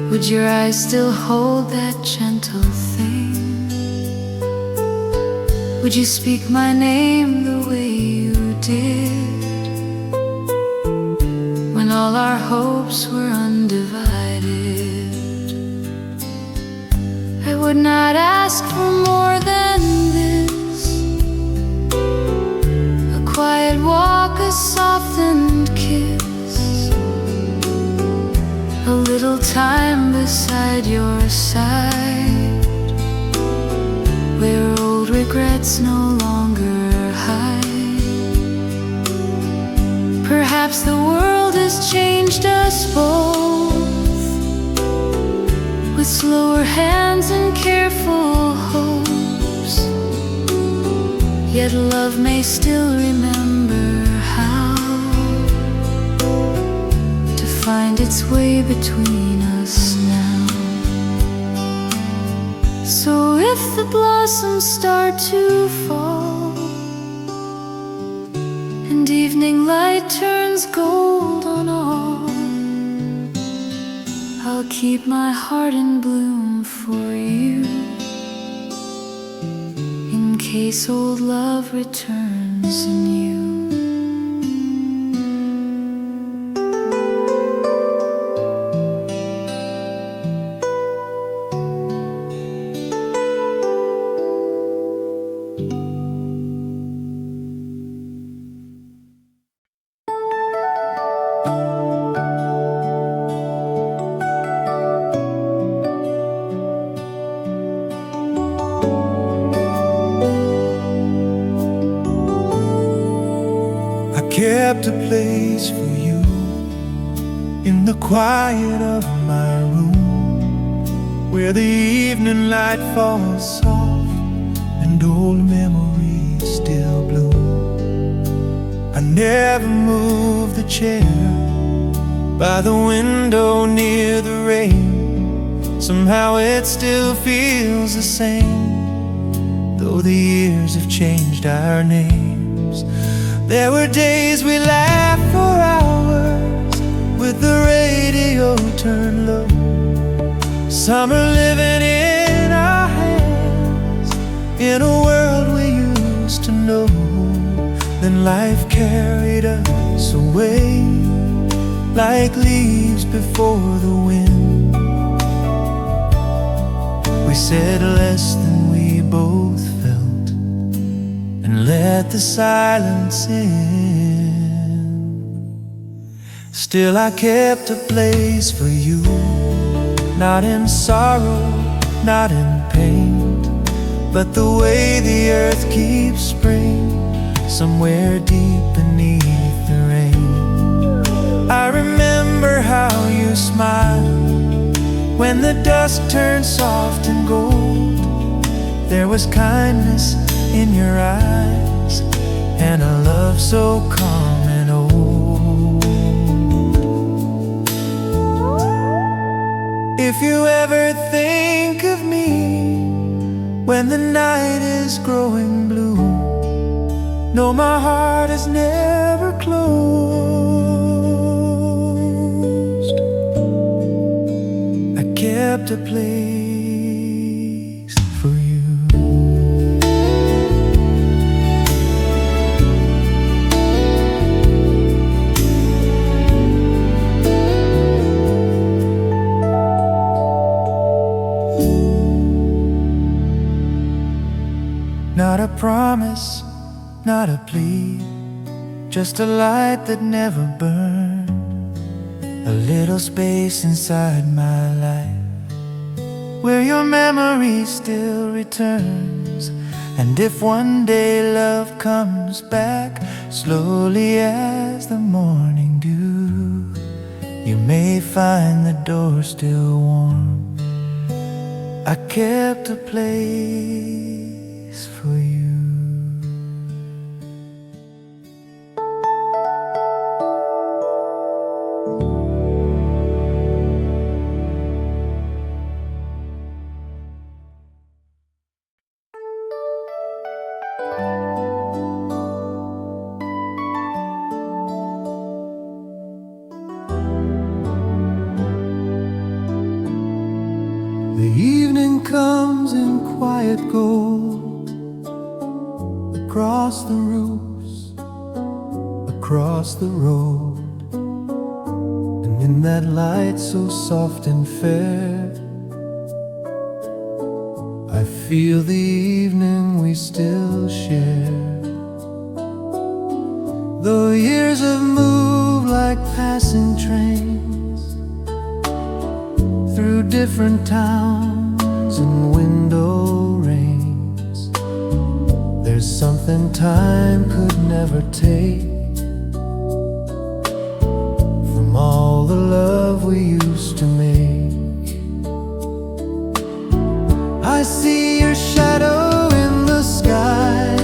would your eyes still hold that gentle thing? Would you speak my name the way you did when all our hopes were undivided? I would not ask for more than this, a quiet walk, a softened kiss, a little time beside your side, where old regrets no longer hide. Perhaps the world has changed us both, with slower hands and careful hopes, yet love may still remember how to find its way between us now. So if the blossoms start to fall and evening light turns gold on all, I'll keep my heart in bloom for you, in case old love returns anew. Kept a place for you in the quiet of my room, where the evening light falls soft and old memories still bloom. I never moved the chair by the window near the rain. Somehow it still feels the same, though the years have changed our names. There were days we laughed for hours with the radio turned low, summer living in our hands, in a world we used to know. Then life carried us away like leaves before the wind. We said less than we both felt and let the silence in. Still I kept a place for you, not in sorrow, not in pain, but the way the earth keeps spring somewhere deep beneath the rain. I remember how you smiled when the dusk turned soft and gold. There was kindness in your eyes and a love so calm and old. If you ever think of me when the night is growing blue, know my heart is never closed. I kept a place for you. promise, not a plea, just a light that never burned, a little space inside my life where your memory still returns. And if one day love comes back slowly as the morning dew, you may find the door still warm. I kept a place for you. The evening comes in quiet gold, across the roofs, across the road. And in that light so soft and fair, I feel the evening we still share. Though years have moved like passing trains through different towns and window rains, there's something time could never take from all the love we used to make. I see your shadow in the sky,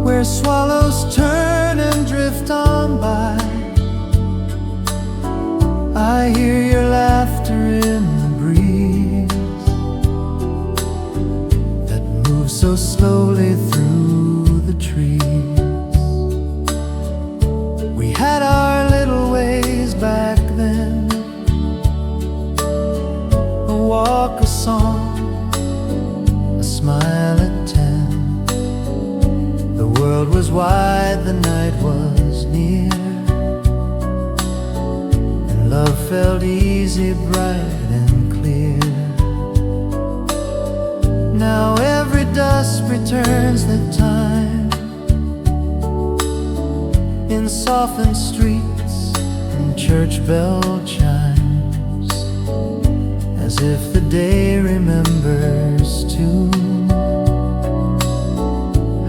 where swallows turn and drift on by. I hear your laughter in the breeze that moves so slowly through the trees. We had our little ways back then, a walk, a song, a smile at 10. The world was wide, the night was near, love felt easy, bright and clear. Now every dusk returns the time in softened streets and church bell chimes, as if the day remembers too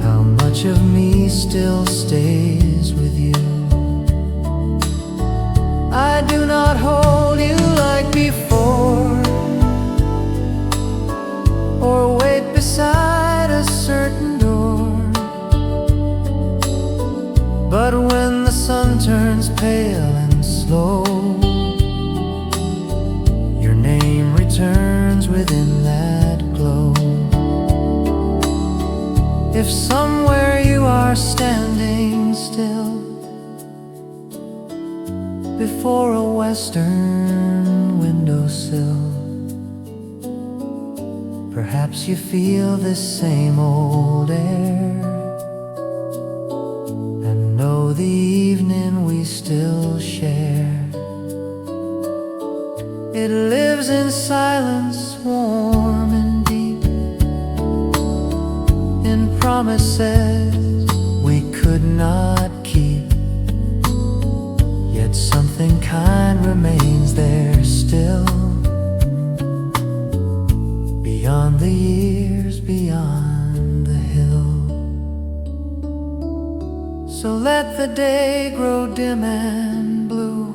how much of me still stays with you. I do not hold you like before, or wait beside a certain door. But when the sun turns pale and slow, your name returns within that glow. If somewhere you are standing still before a western windowsill, perhaps you feel this same old air, and know the evening we still share. It lives in silence, warm and deep, in promises we could not keep. Yet something kind remains there still, beyond the years, beyond the hill. So let the day grow dim and blue,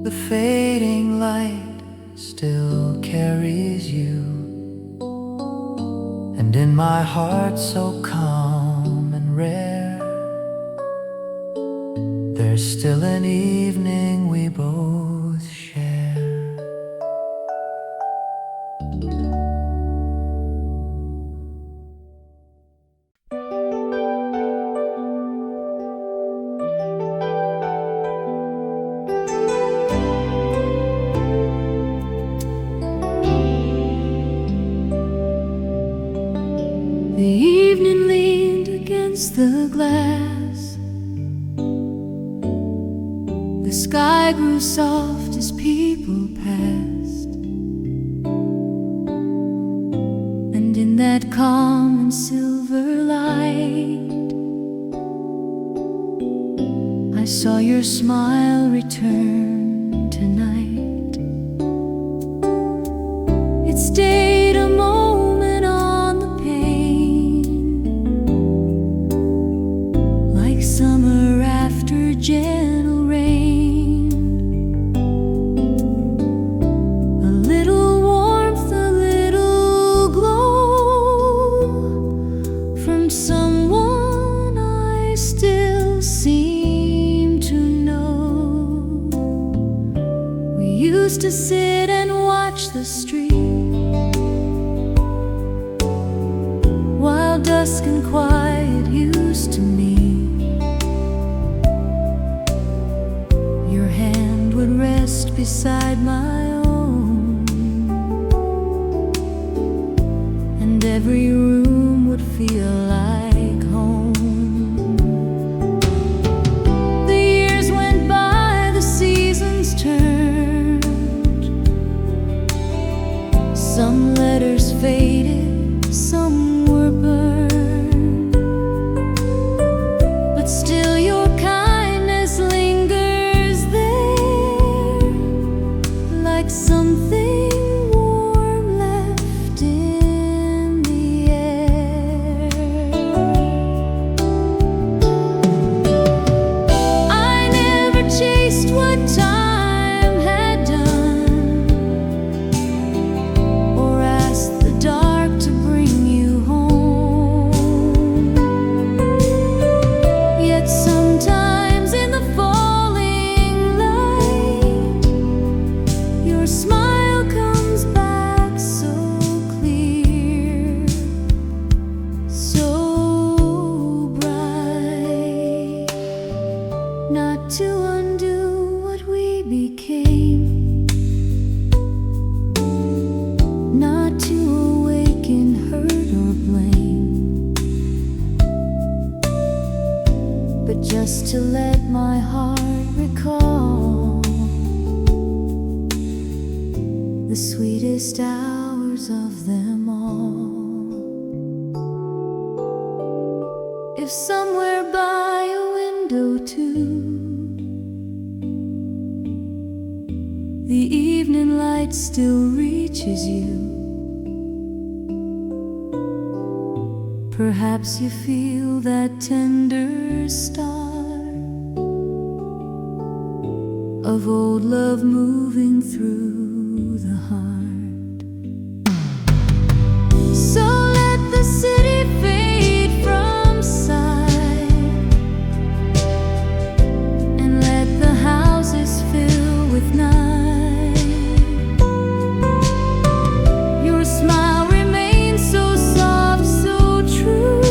the fading light still carries you, and in my heart so calm and rare, there's still an evening we both share. The evening leaned against the glass, the sky grew soft as people passed. that calm and silver light, I saw your smile return tonight. It stayed a moment on the pane, like summer after gentle rain. A little warmth, a little glow from someone I still seem to know. We used to sit and watch the street while dusk and quiet used to meet. Your hand would rest beside my own, and every room would feel like home. The years went by, the seasons turned. Some letters faded, some were burned, but still your kindness lingers there, like something warm left in the air. I never chased what time had done, or asked the dark to bring you home. Yet sometimes in the falling light, your smile comes back so clear, so bright. Not to undo what we became, not to awaken hurt or blame, but just to let my heart recall the sweetest hours of them all. If somewhere by a window too, the evening light still reaches you, perhaps you feel that tender start of old love moving through the heart. So let the city fade from sight, and let the houses fill with night. Your smile remains so soft, so true,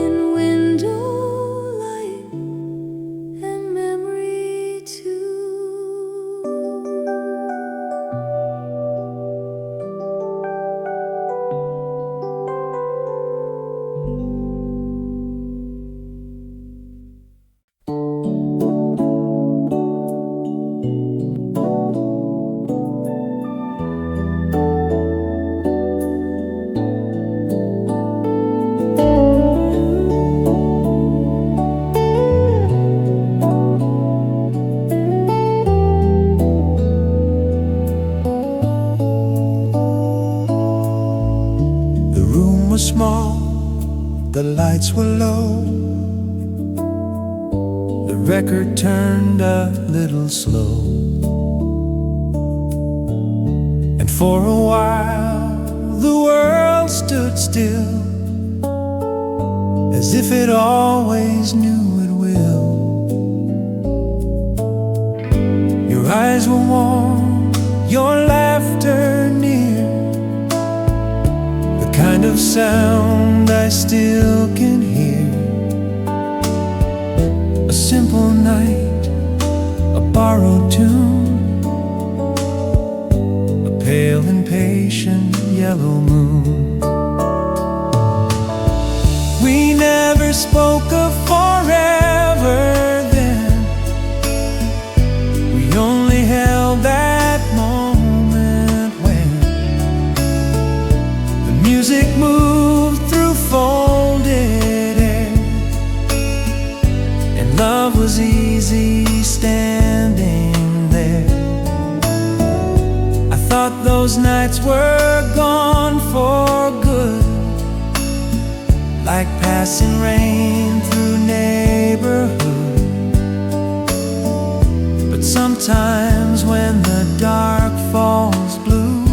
in window light and memory too. The room was small, the lights were low, the record turned a little slow, and for a while the world stood still, as if it always knew it will. Your eyes were warm, your laughter near, the kind of sound I still can hear. A simple night, a borrowed tune, a pale impatient yellow moon. We never spoke of forever then, we only held that feels easy standing there. I thought those nights were gone for good, like passing rain through neighborhood. But sometimes when the dark falls blue,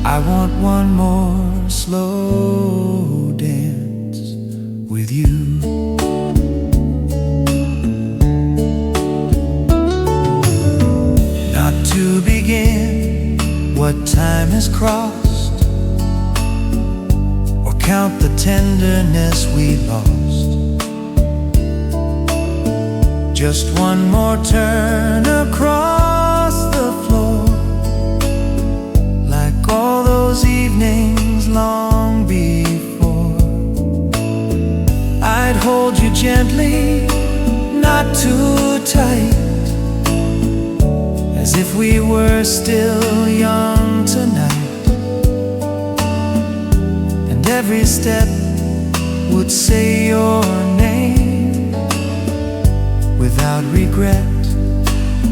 I want one more slow dance with you. Not to begin what time has crossed, or count the tenderness we lost. Just one more turn across the floor, like all those evenings long before. I'd hold you gently, not too tight, as if we were still young tonight. And every step would say your name, without regret,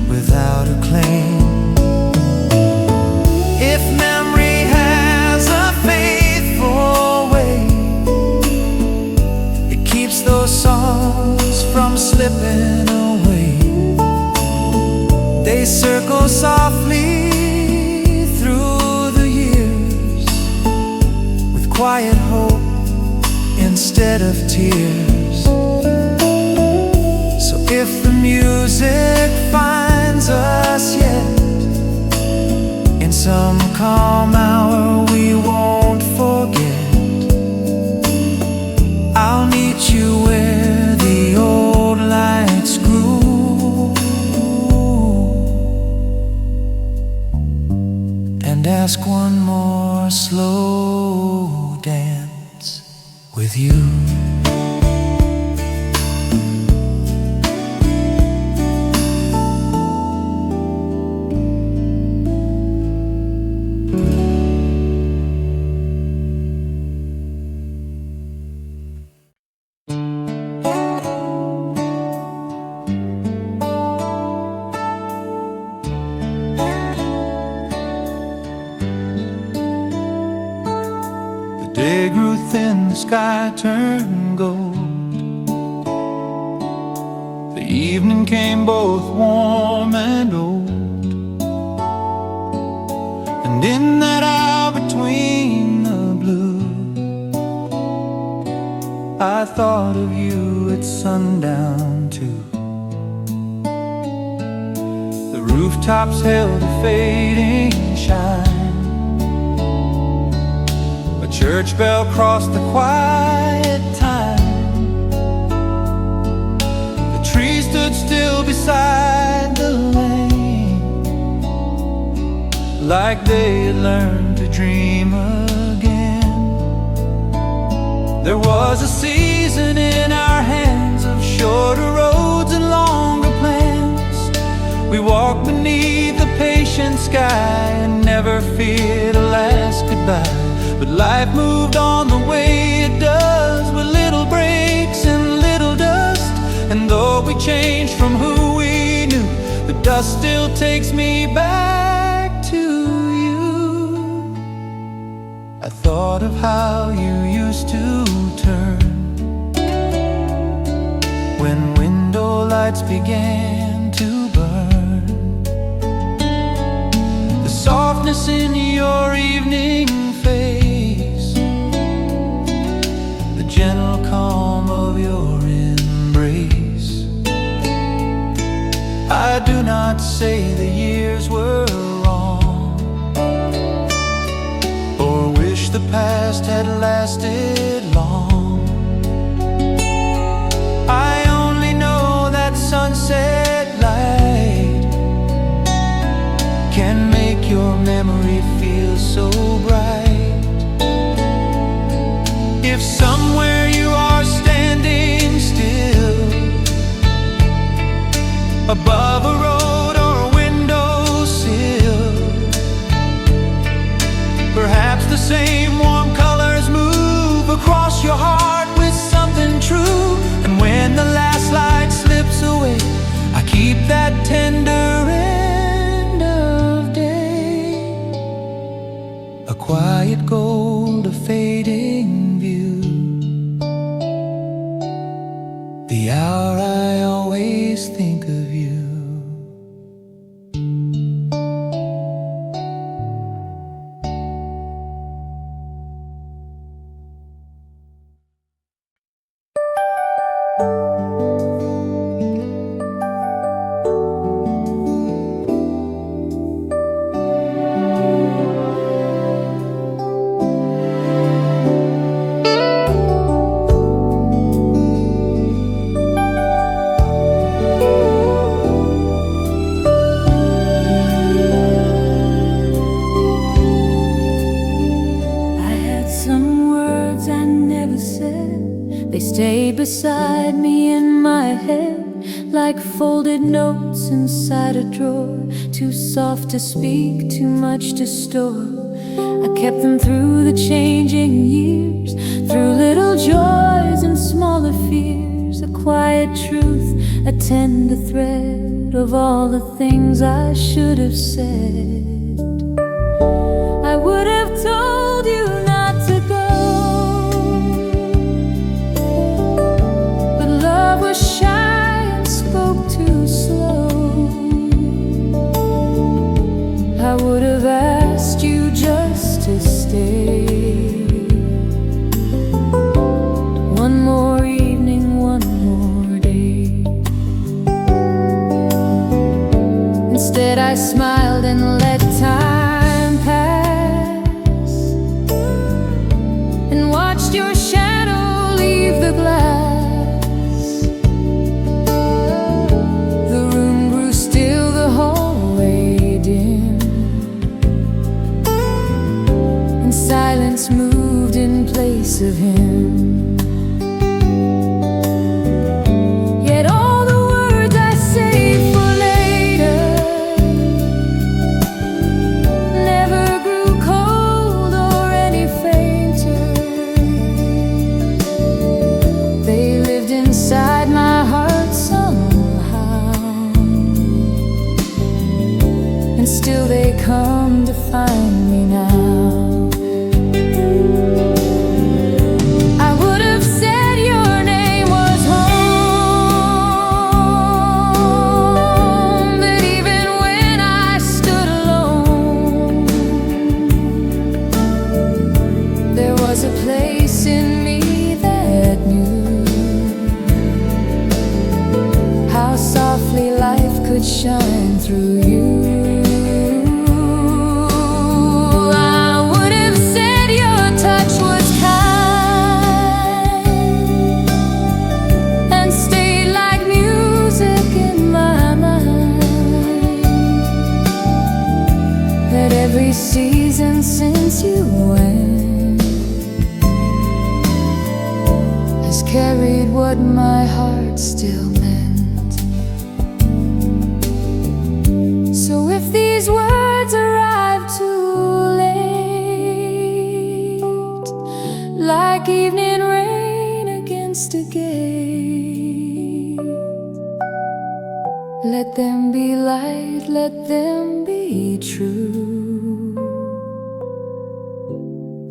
without a claim. If memory has a faithful way, it keeps those songs from slipping away. They circle softly through the years, with quiet hope instead of tears. So if the music finds us yet, in some calm hour we won't forget, I'll meet you where the old lights grew, and ask one more slow dance with you. The day grew thin, the sky turned gold. The evening came both warm and old. And in that hour between the blue, I thought of you at sundown too. The rooftops held a fading shine, a church bell crossed the quiet time. The trees stood still beside the lane, like they had learned to dream again. There was a season in our hands of shorter roads and longer plans. We walked beneath the patient sky and never feared a last goodbye. But life moved on the way it does, with little breaks and little dust. And though we changed from who we knew, the dust still takes me back to you. I thought of how you used to turn when window lights began to burn. The softness in your evening face, the gentle calm of your embrace. I do not say the years were wrong, or wish the past had lasted long. I only know that sunset light can make your memory feel so bright. If somewhere you are standing still, above a road or a windowsill, perhaps the same warm colors move across your heart with something true. And when the last the hour I always think of you. They stay beside me in my head, like folded notes inside a drawer, too soft to speak, too much to store. I kept them through the changing years, through little joys and smaller fears, a quiet truth, a tender thread of all the things I should have said. I would have told you not to go, was shy and spoke too slow. I would have asked you just to stay. One more evening, one more day. Instead I smiled and let time pass, and watched your shadow leave the glass. Silence moved in place of him. Yet all the words I saved for later never grew cold or any fainter. They lived inside my heart somehow, and still they come to find me now. Shine through you. I would have said your touch was kind and stayed like music in my mind. That every season since you went has carried what my heart still meant. So if these words arrive too late, like evening rain against a gate, let them be light, let them be true.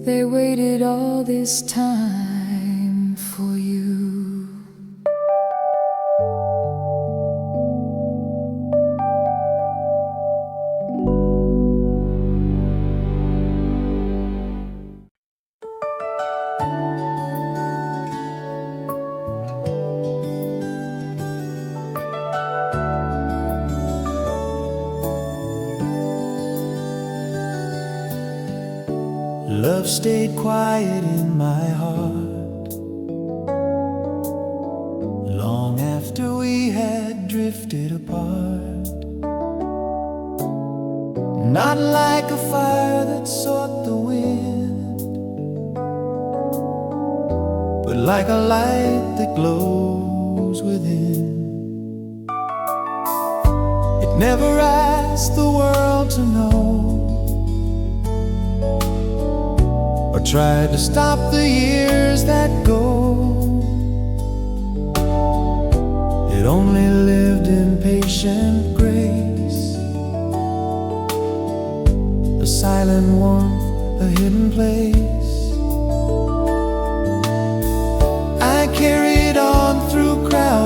They waited all this time for you. Love stayed quiet in my heart long after we had drifted apart. Not like a fire that sought the wind, but like a light that glows within. It never asked the world to know, or tried to stop the years that go. It only lived in patient grace, a silent warmth, a hidden place. I carried on through crowds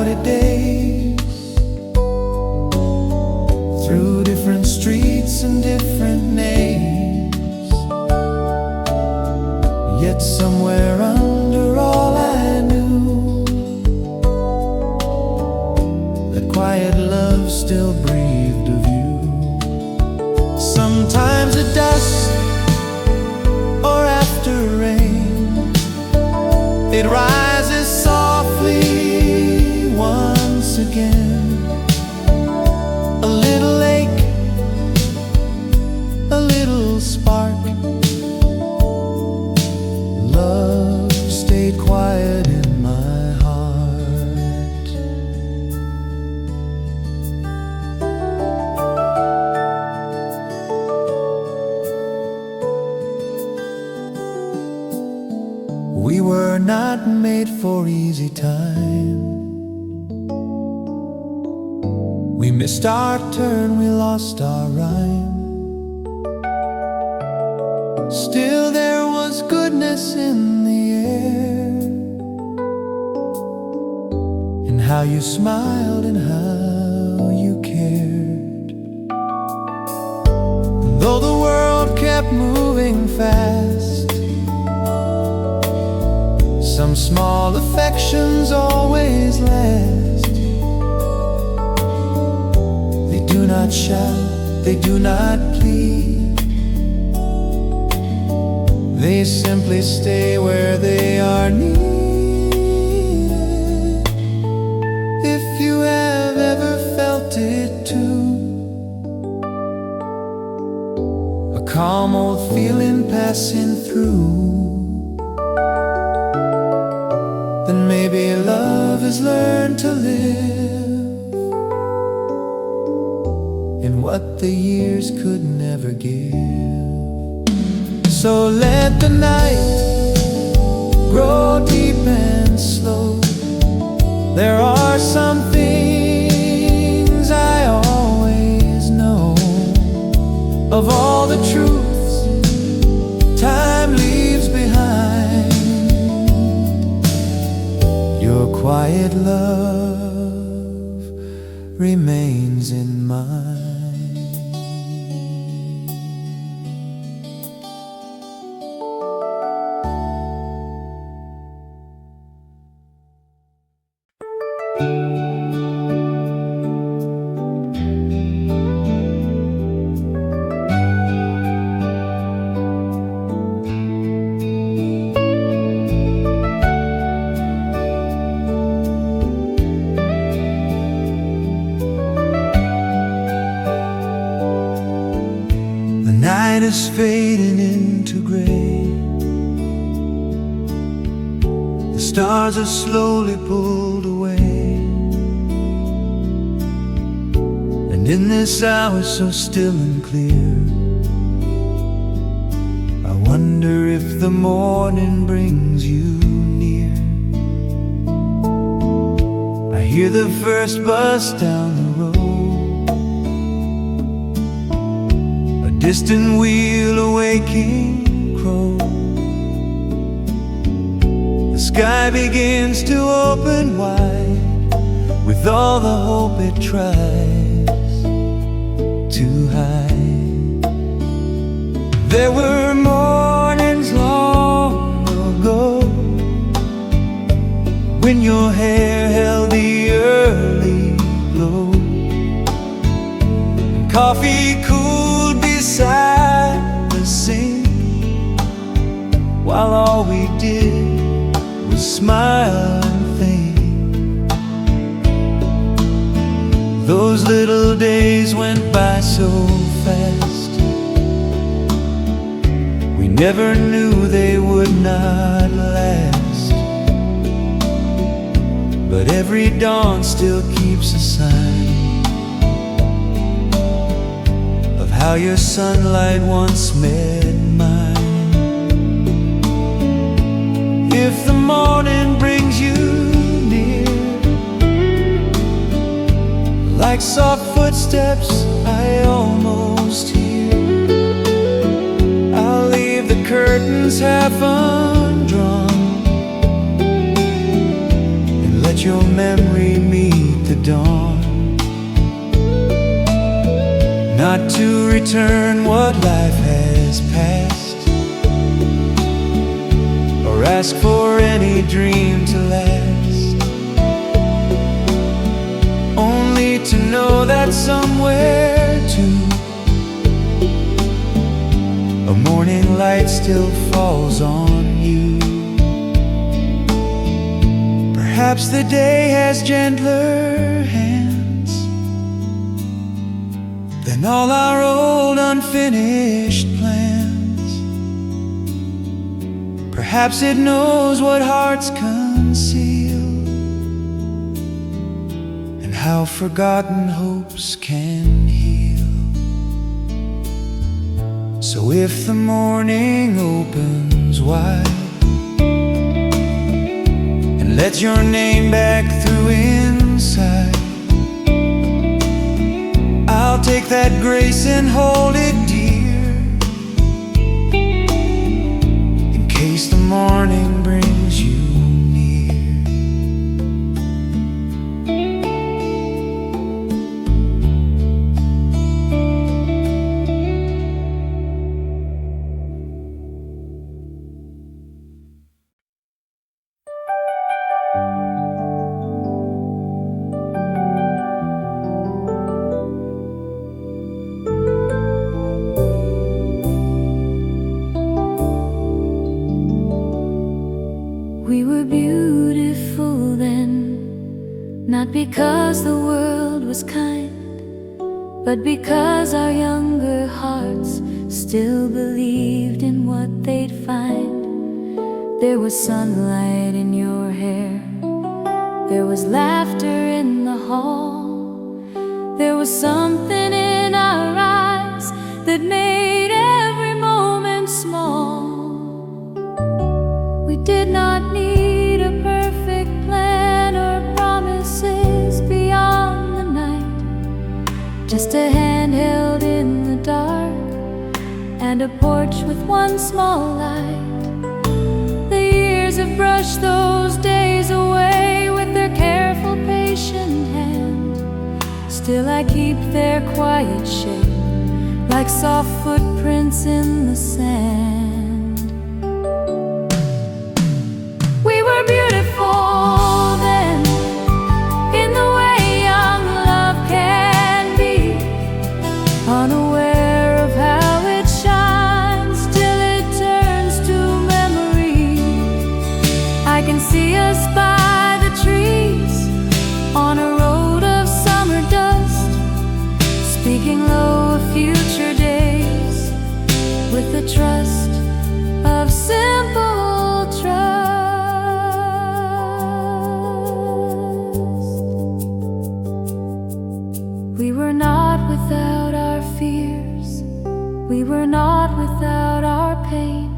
night for easy time. We missed our turn, we lost our rhyme. Still there was goodness in the air, in how you smiled and how you cared. And though the world kept moving fast, some small affections always last. They do not shout, they do not plead, they simply stay where they are needed. If you have ever felt it too, a calm old feeling passing through, then maybe love has learned to live in what the years could never give. So let the night grow deep and slow. There are some things I always know, of all the truths time leaves behind. Your quiet love remains in mine. Is fading into gray. The stars are slowly pulled away, and in this hour so still and clear, I wonder if the morning brings you near. I hear the first bus down the road, distant wheel, a waking crow. The sky begins to open wide, with all the hope it tries to hide. There were mornings long ago, when your hair held the early glow, and coffee cooled beside the sink, while all we did was smile and think. Those little days went by so fast, we never knew they would not last. But every dawn still keeps a sign of how your sunlight once met mine. If the morning brings you near, like soft footsteps I almost hear, I'll leave the curtains half undrawn, and let your memory meet the dawn. Not to return what life has passed, or ask for any dream to last, only to know that somewhere too a morning light still falls on you. Perhaps the day has gentler hands than all our old unfinished plans. Perhaps it knows what hearts conceal, and how forgotten hopes can heal. So if the morning opens wide, let your name back through inside. I'll take that grace and hold it dear, in case the morning brings you near. We were beautiful then, not because the world was kind, but because our younger hearts still believed in what they'd find. There was sunlight in your hair, there was laughter in the hall, there was something in our eyes that made every moment small. We did not need a perfect plan or promises beyond the night, just a hand held in the dark and a porch with one small light. The years have brushed those days away with their careful, patient hand. Still I keep their quiet shape, like soft footprints in the sand. We were beautiful then, in the way young love can be, unaware of how it shines till it turns to memory. I can see us by the trees, on a road of summer dust, speaking low of future days, with the trust of simple trust. We were not without our fears, we were not without our pain,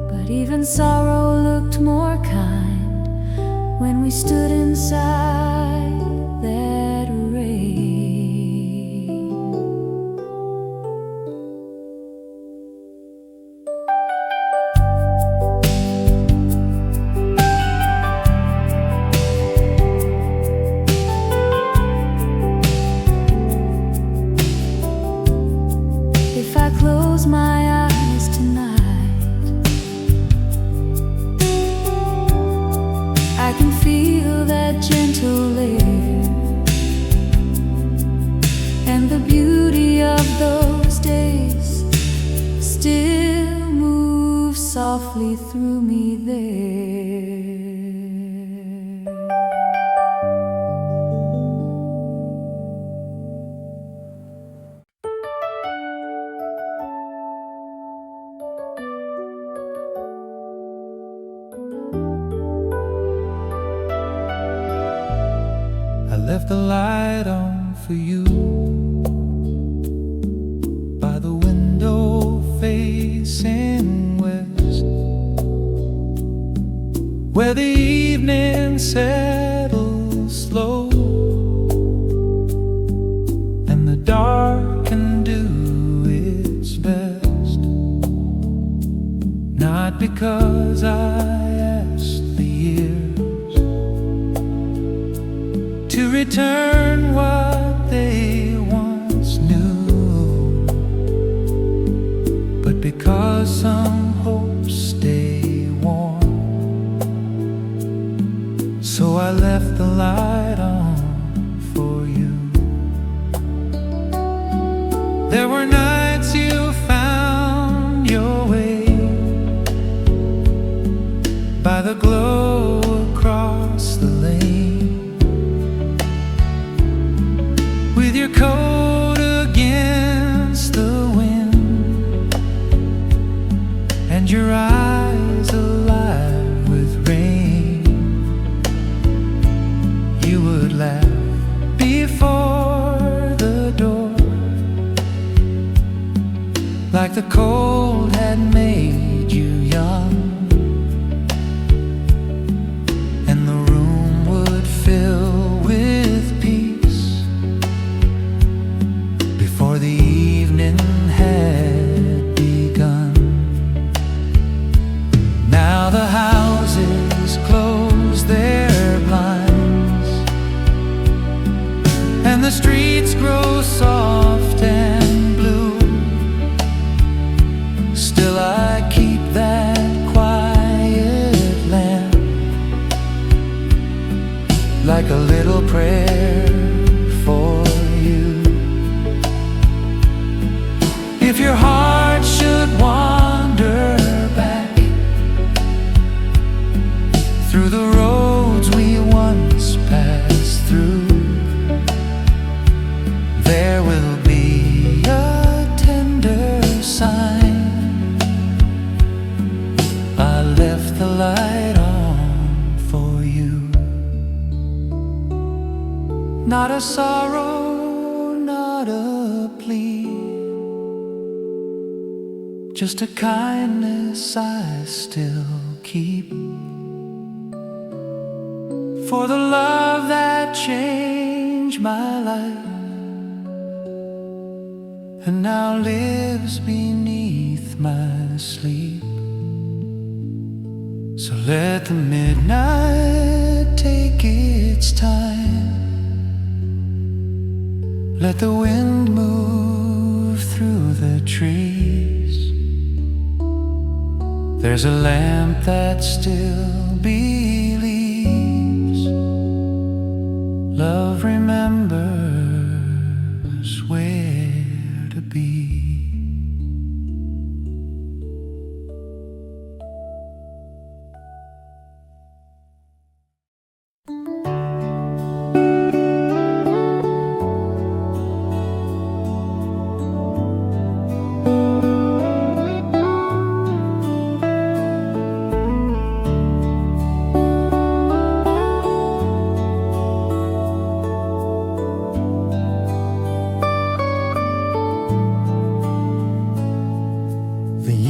but even sorrow looked more kind when we stood inside that rain. If I close my eyes tonight, I can feel that gentle air, and the beauty of those days still moves softly through me there. I left the light on for you by the window facing west, where the evening settles slow and the dark can do its best. Not because I asked the years to return what they once knew, but because some hopes stay warm. So I left the light on for you. There were nights you found your way by the glow across the lane, with your coat against the wind and your eyes alive with rain. You would laugh before the door, like the cold had made you young, and the like a little prayer for you. If your heart should wander back through the roads we once passed through, there will be a tender sign. I left the light on for you. Not a sorrow, not a plea, just a kindness I still keep, for the love that changed my life and now lives beneath my sleep. So let the midnight take its time, let the wind move through the trees. There's a lamp that still believes. Love remembers where to be.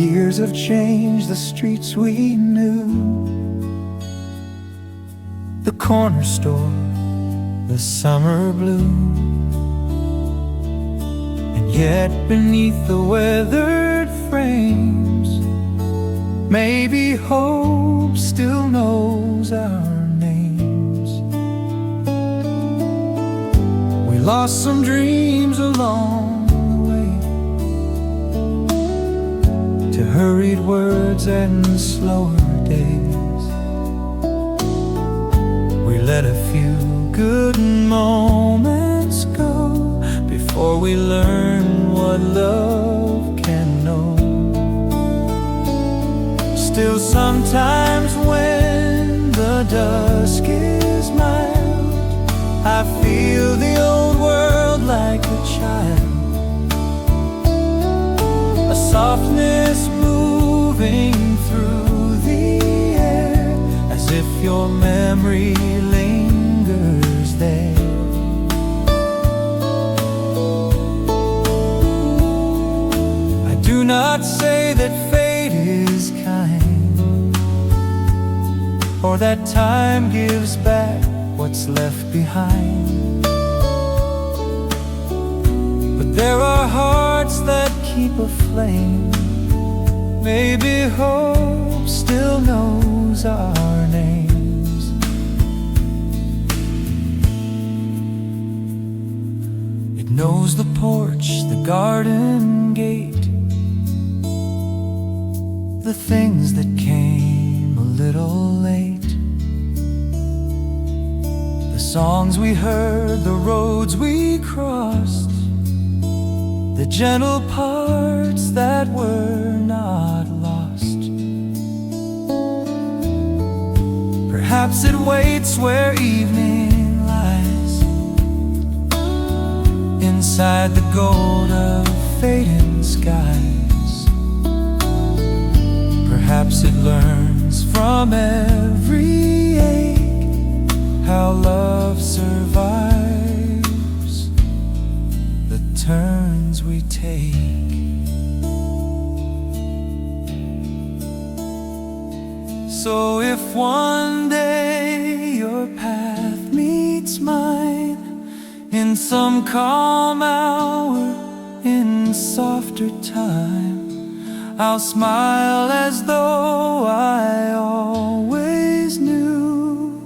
Years have changed the streets we knew, the corner store, the summer blue. And yet beneath the weathered frames, maybe hope still knows our names. We lost some dreams along to hurried words and slower days. We let a few good moments go before we learn what love can know. Still sometimes when the dusk is mild, I feel the old world like a child, a softness moving through the air, as if your memory lingers there. I do not say that fate is kind, or that time gives back what's left behind, but there are hearts that keep a flame. Maybe hope still knows our names. It knows the porch, the garden gate, the things that came a little late, the songs we heard, the roads we crossed, the gentle parts that were not lost. Perhaps it waits where evening lies, inside the gold of fading skies. Perhaps it learns from every ache how love survives the turns we take. So if one day your path meets mine, in some calm hour, in softer time, I'll smile as though I always knew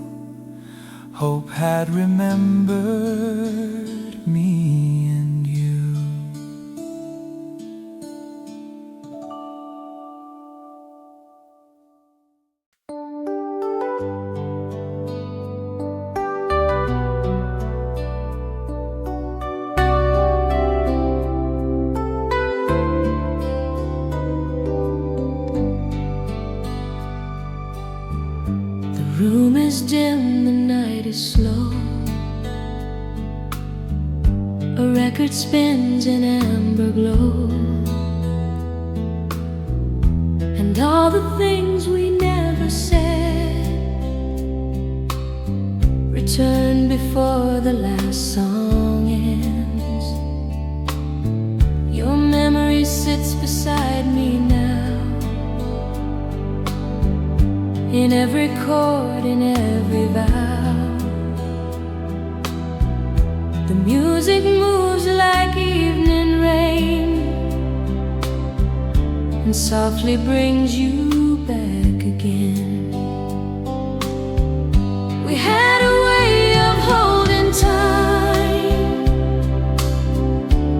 hope had remembered me and you. record spins in amber glow, and all the things we never said return before the last song ends. Your memory sits beside me now, in every chord, in every vow. The music moves like evening rain and softly brings you back again. We had a way of holding time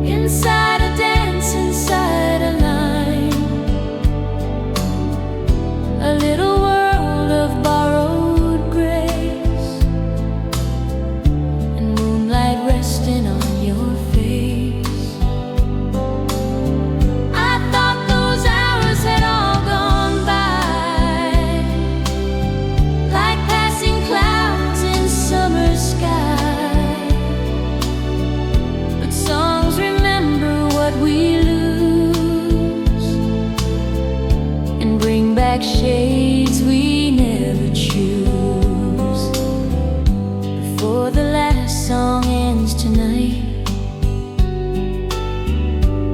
inside a dance, inside a line, a little world of borrowed grace and moonlight resting on your face. I thought those hours had all gone by, like passing clouds in summer sky. But songs remember what we lose and bring back shades we never choose. Before the last song ends tonight,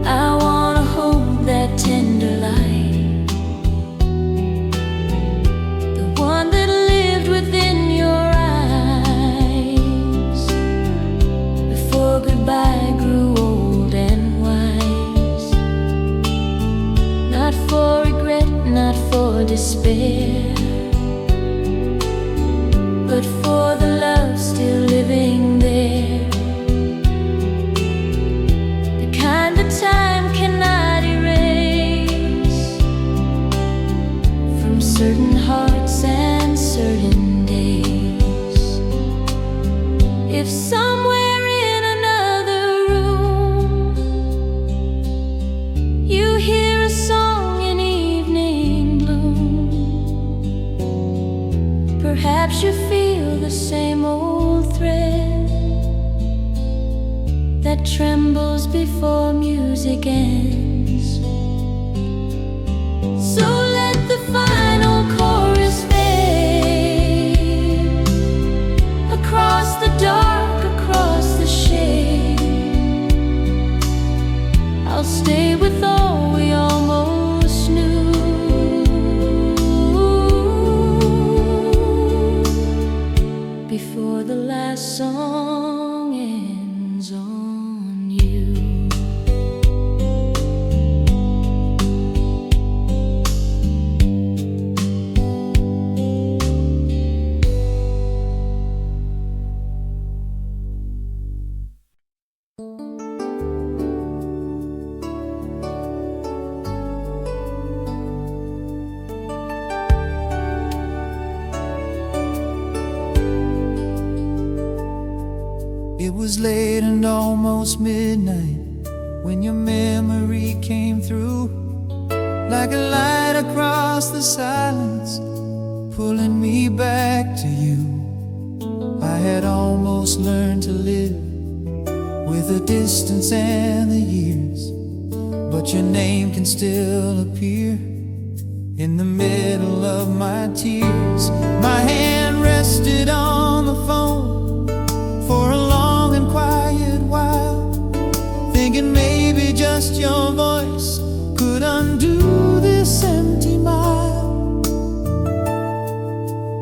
I wanna hold that tender light, the one that lived within your eyes before goodbye grew old and wise. Not for regret, not for despair, but for the love still living there, the kind that time cannot erase from certain hearts and certain days. If somewhere in another room you hear a song in evening bloom, perhaps you feel the same old thread that trembles before music ends. So let the final chorus fade across the dark, across the shade. I'll stay with all we almost knew before the last song ends on you. It was late and almost midnight when your memory came through, like a light across the silence, pulling me back to you. I had almost learned to live with the distance and the years, but your name can still appear in the middle of my tears. My hand rested on the phone for a long and quiet while, thinking maybe just your voice could undo this empty mile.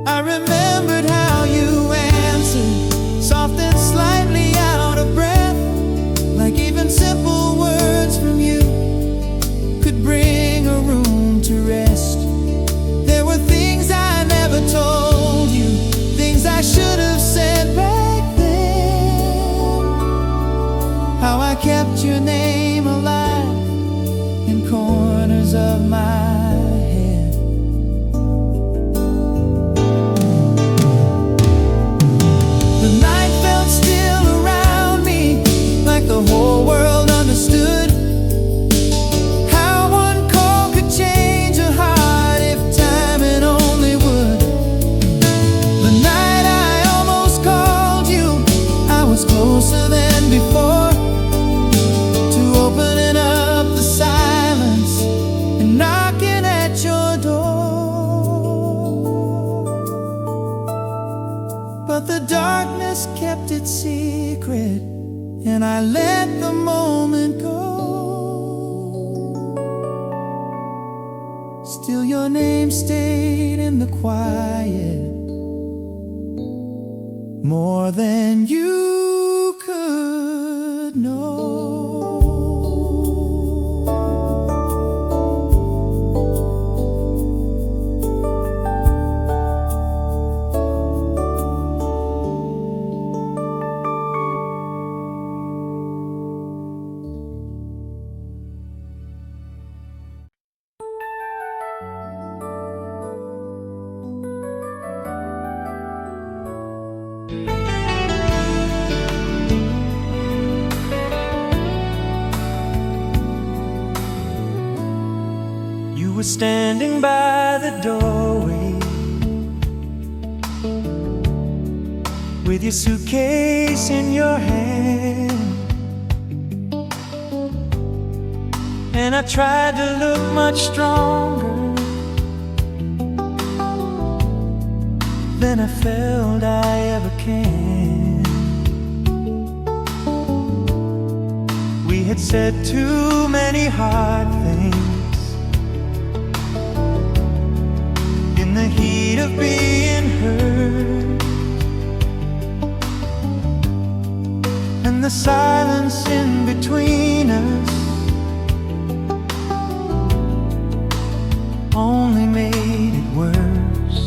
I remembered how you answered, soft and slightly out of breath, like even simple words from you could bring a room to rest. There were things I never told you, things I should have said back then. How I kept your name alive in corners of my head. The night felt still around me, like the whole world understood how one call could change a heart if time and only would. The night I almost called you, I was closer than before. just kept it secret, and I let the moment go. Still your name stayed in the quiet, more than you could know. You were standing by the doorway with your suitcase in your hand, and I tried to look much stronger than I felt I ever can. We had said too many hard things in the heat of being hurt, and the silence in between us only made it worse.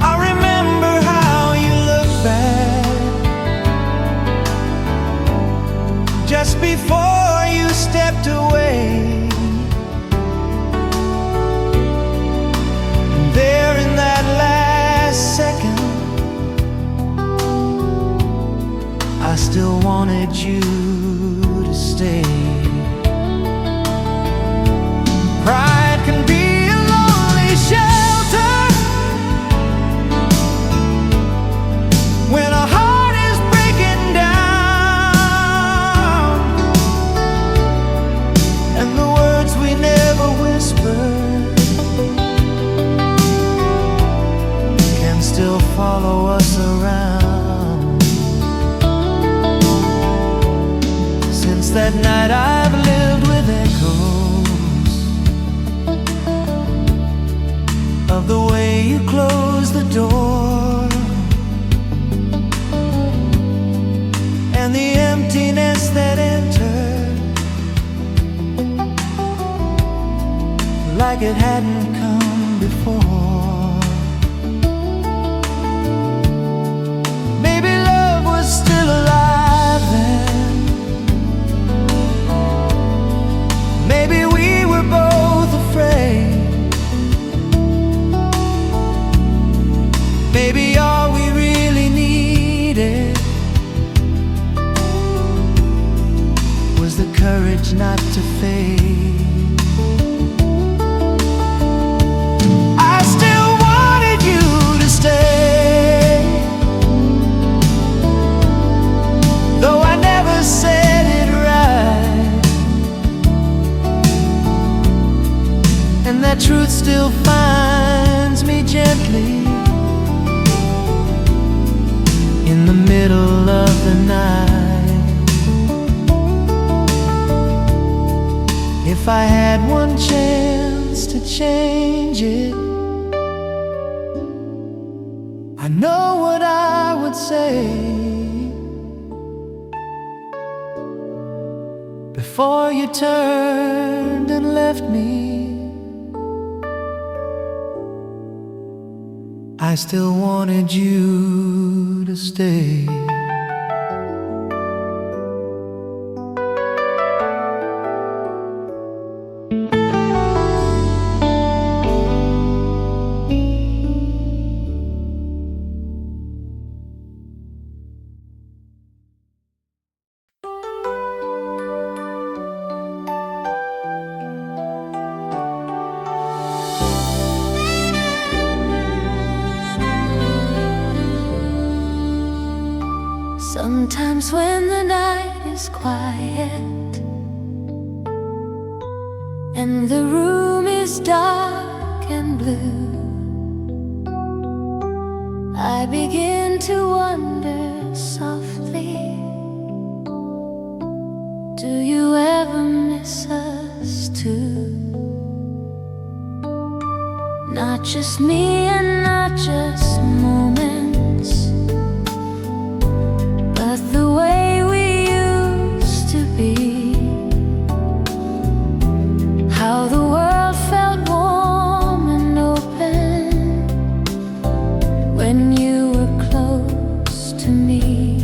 I remember how you looked back just before you stepped away. There in that last second, I still wanted you to stay. Pride can be a lonely shelter when a heart is breaking down, and the words we never whispered still follow us around. Since that night I've lived with echoes of the way you closed the door, and the emptiness that entered like it hadn't come before. Still alive then. Maybe we were both afraid. Maybe all we really needed was the courage not to fade. I still wanted you to stay, though I never said it right, and that truth still finds me gently in the middle of the night. If I had one chance to change it, I know what I would say. Before you turned and left me, I still wanted you to stay. Sometimes when the night is quiet and the room is dark and blue, I begin to wonder softly, do you ever miss us too? Not just me and not just moments, but the way we used to be. How the world felt warm and open when you were close to me.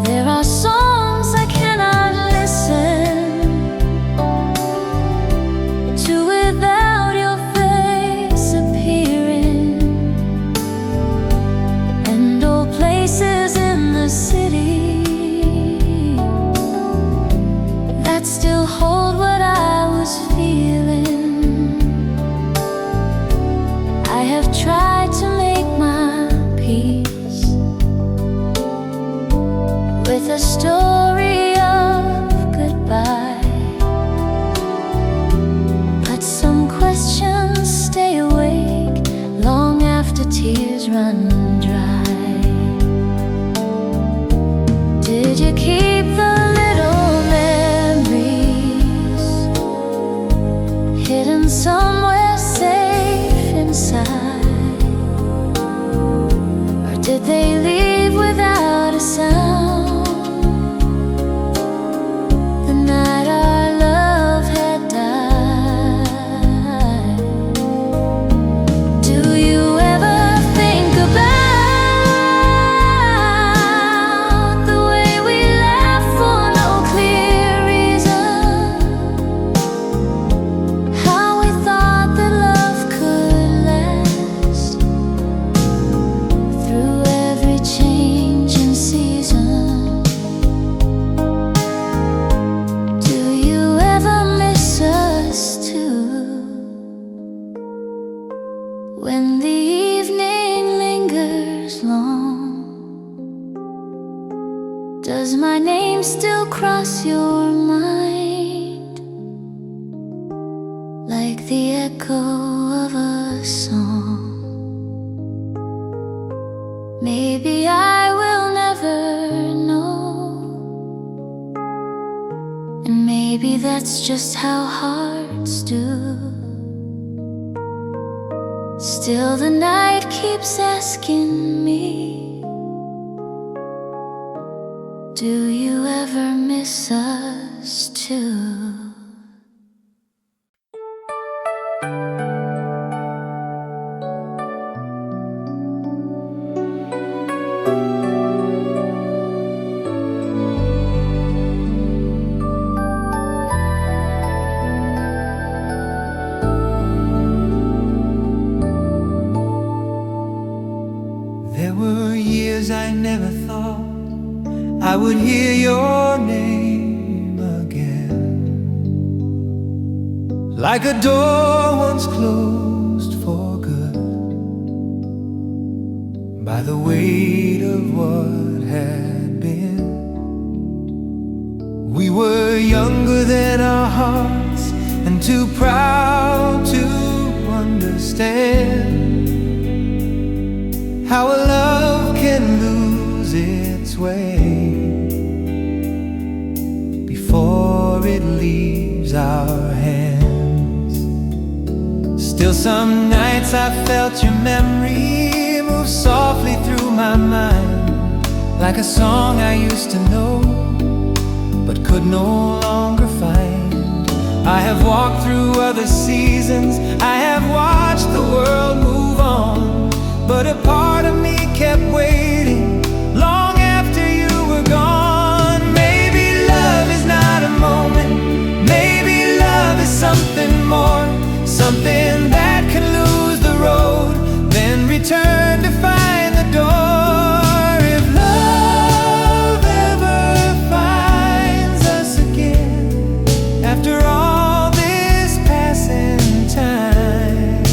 There are songs I cannot listen to without your face appearing, and old places in the city that still hold what I was feeling. I have tried to make my peace with a story of goodbye, but some questions stay awake long after tears run dry. Did you keep the little memories hidden somewhere safe inside, or did they leave without a sound the night our love had died? Do you ever think about the way we laughed for no clear reason? How we thought that love could last through every change in season? Do you ever miss us too? When the evening lingers long, does my name still cross your mind like the echo of a song? Maybe I will never know, and maybe that's just how hearts do. Still the night keeps asking me, do you ever miss us too? There were years I never thought I would hear your name again, like a door once closed for good by the weight of what had been. We were younger than our hearts and too proud to understand how a love can lose its way before it leaves our hands. Still some nights I felt your memory move softly through my mind, like a song I used to know but could no longer find. I have walked through other seasons, I have watched the world move on, but a part of me kept waiting long after you were gone. Maybe love is not a moment, maybe love is something more, something that can lose the road, then return to find the door. If love ever finds us again after all this passing time,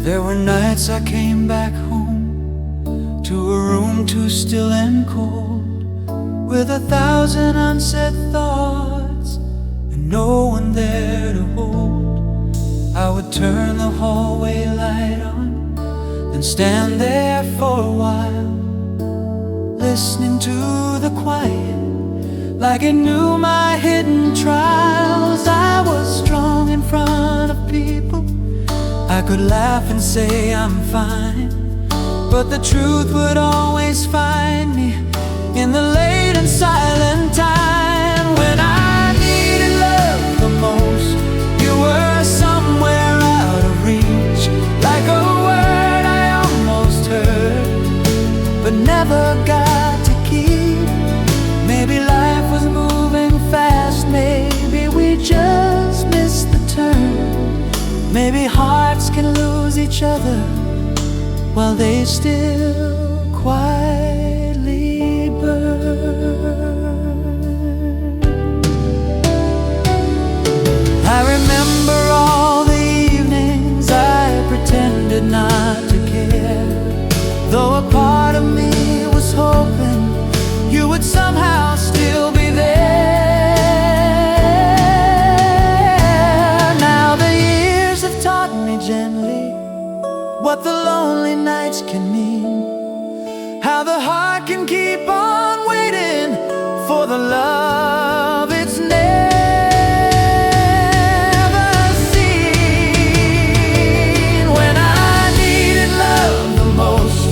There were nights I came back home to a room too still and cold, with 1,000 unsaid thoughts and no one there to hold. I would turn the hallway light on, then stand there for a while, listening to the quiet like it knew my hidden trials. I was strong in front of people, I could laugh and say I'm fine, but the truth would always find me in the late and silent time. When I needed love the most, you were somewhere out of reach, like a word I almost heard but never got to keep. Maybe life was moving fast, maybe we just missed the turn. Maybe hearts can lose each other while they still quietly burn. I remember all the evenings I pretended not to care, though a part of me was hoping you would somehow still be there. Gently what the lonely nights can mean, how the heart can keep on waiting for the love it's never seen. When I needed love the most,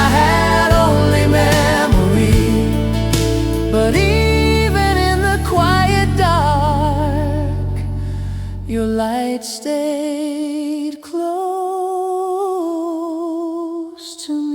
I had only memory, but even in the quiet dark, your light stayed close to me.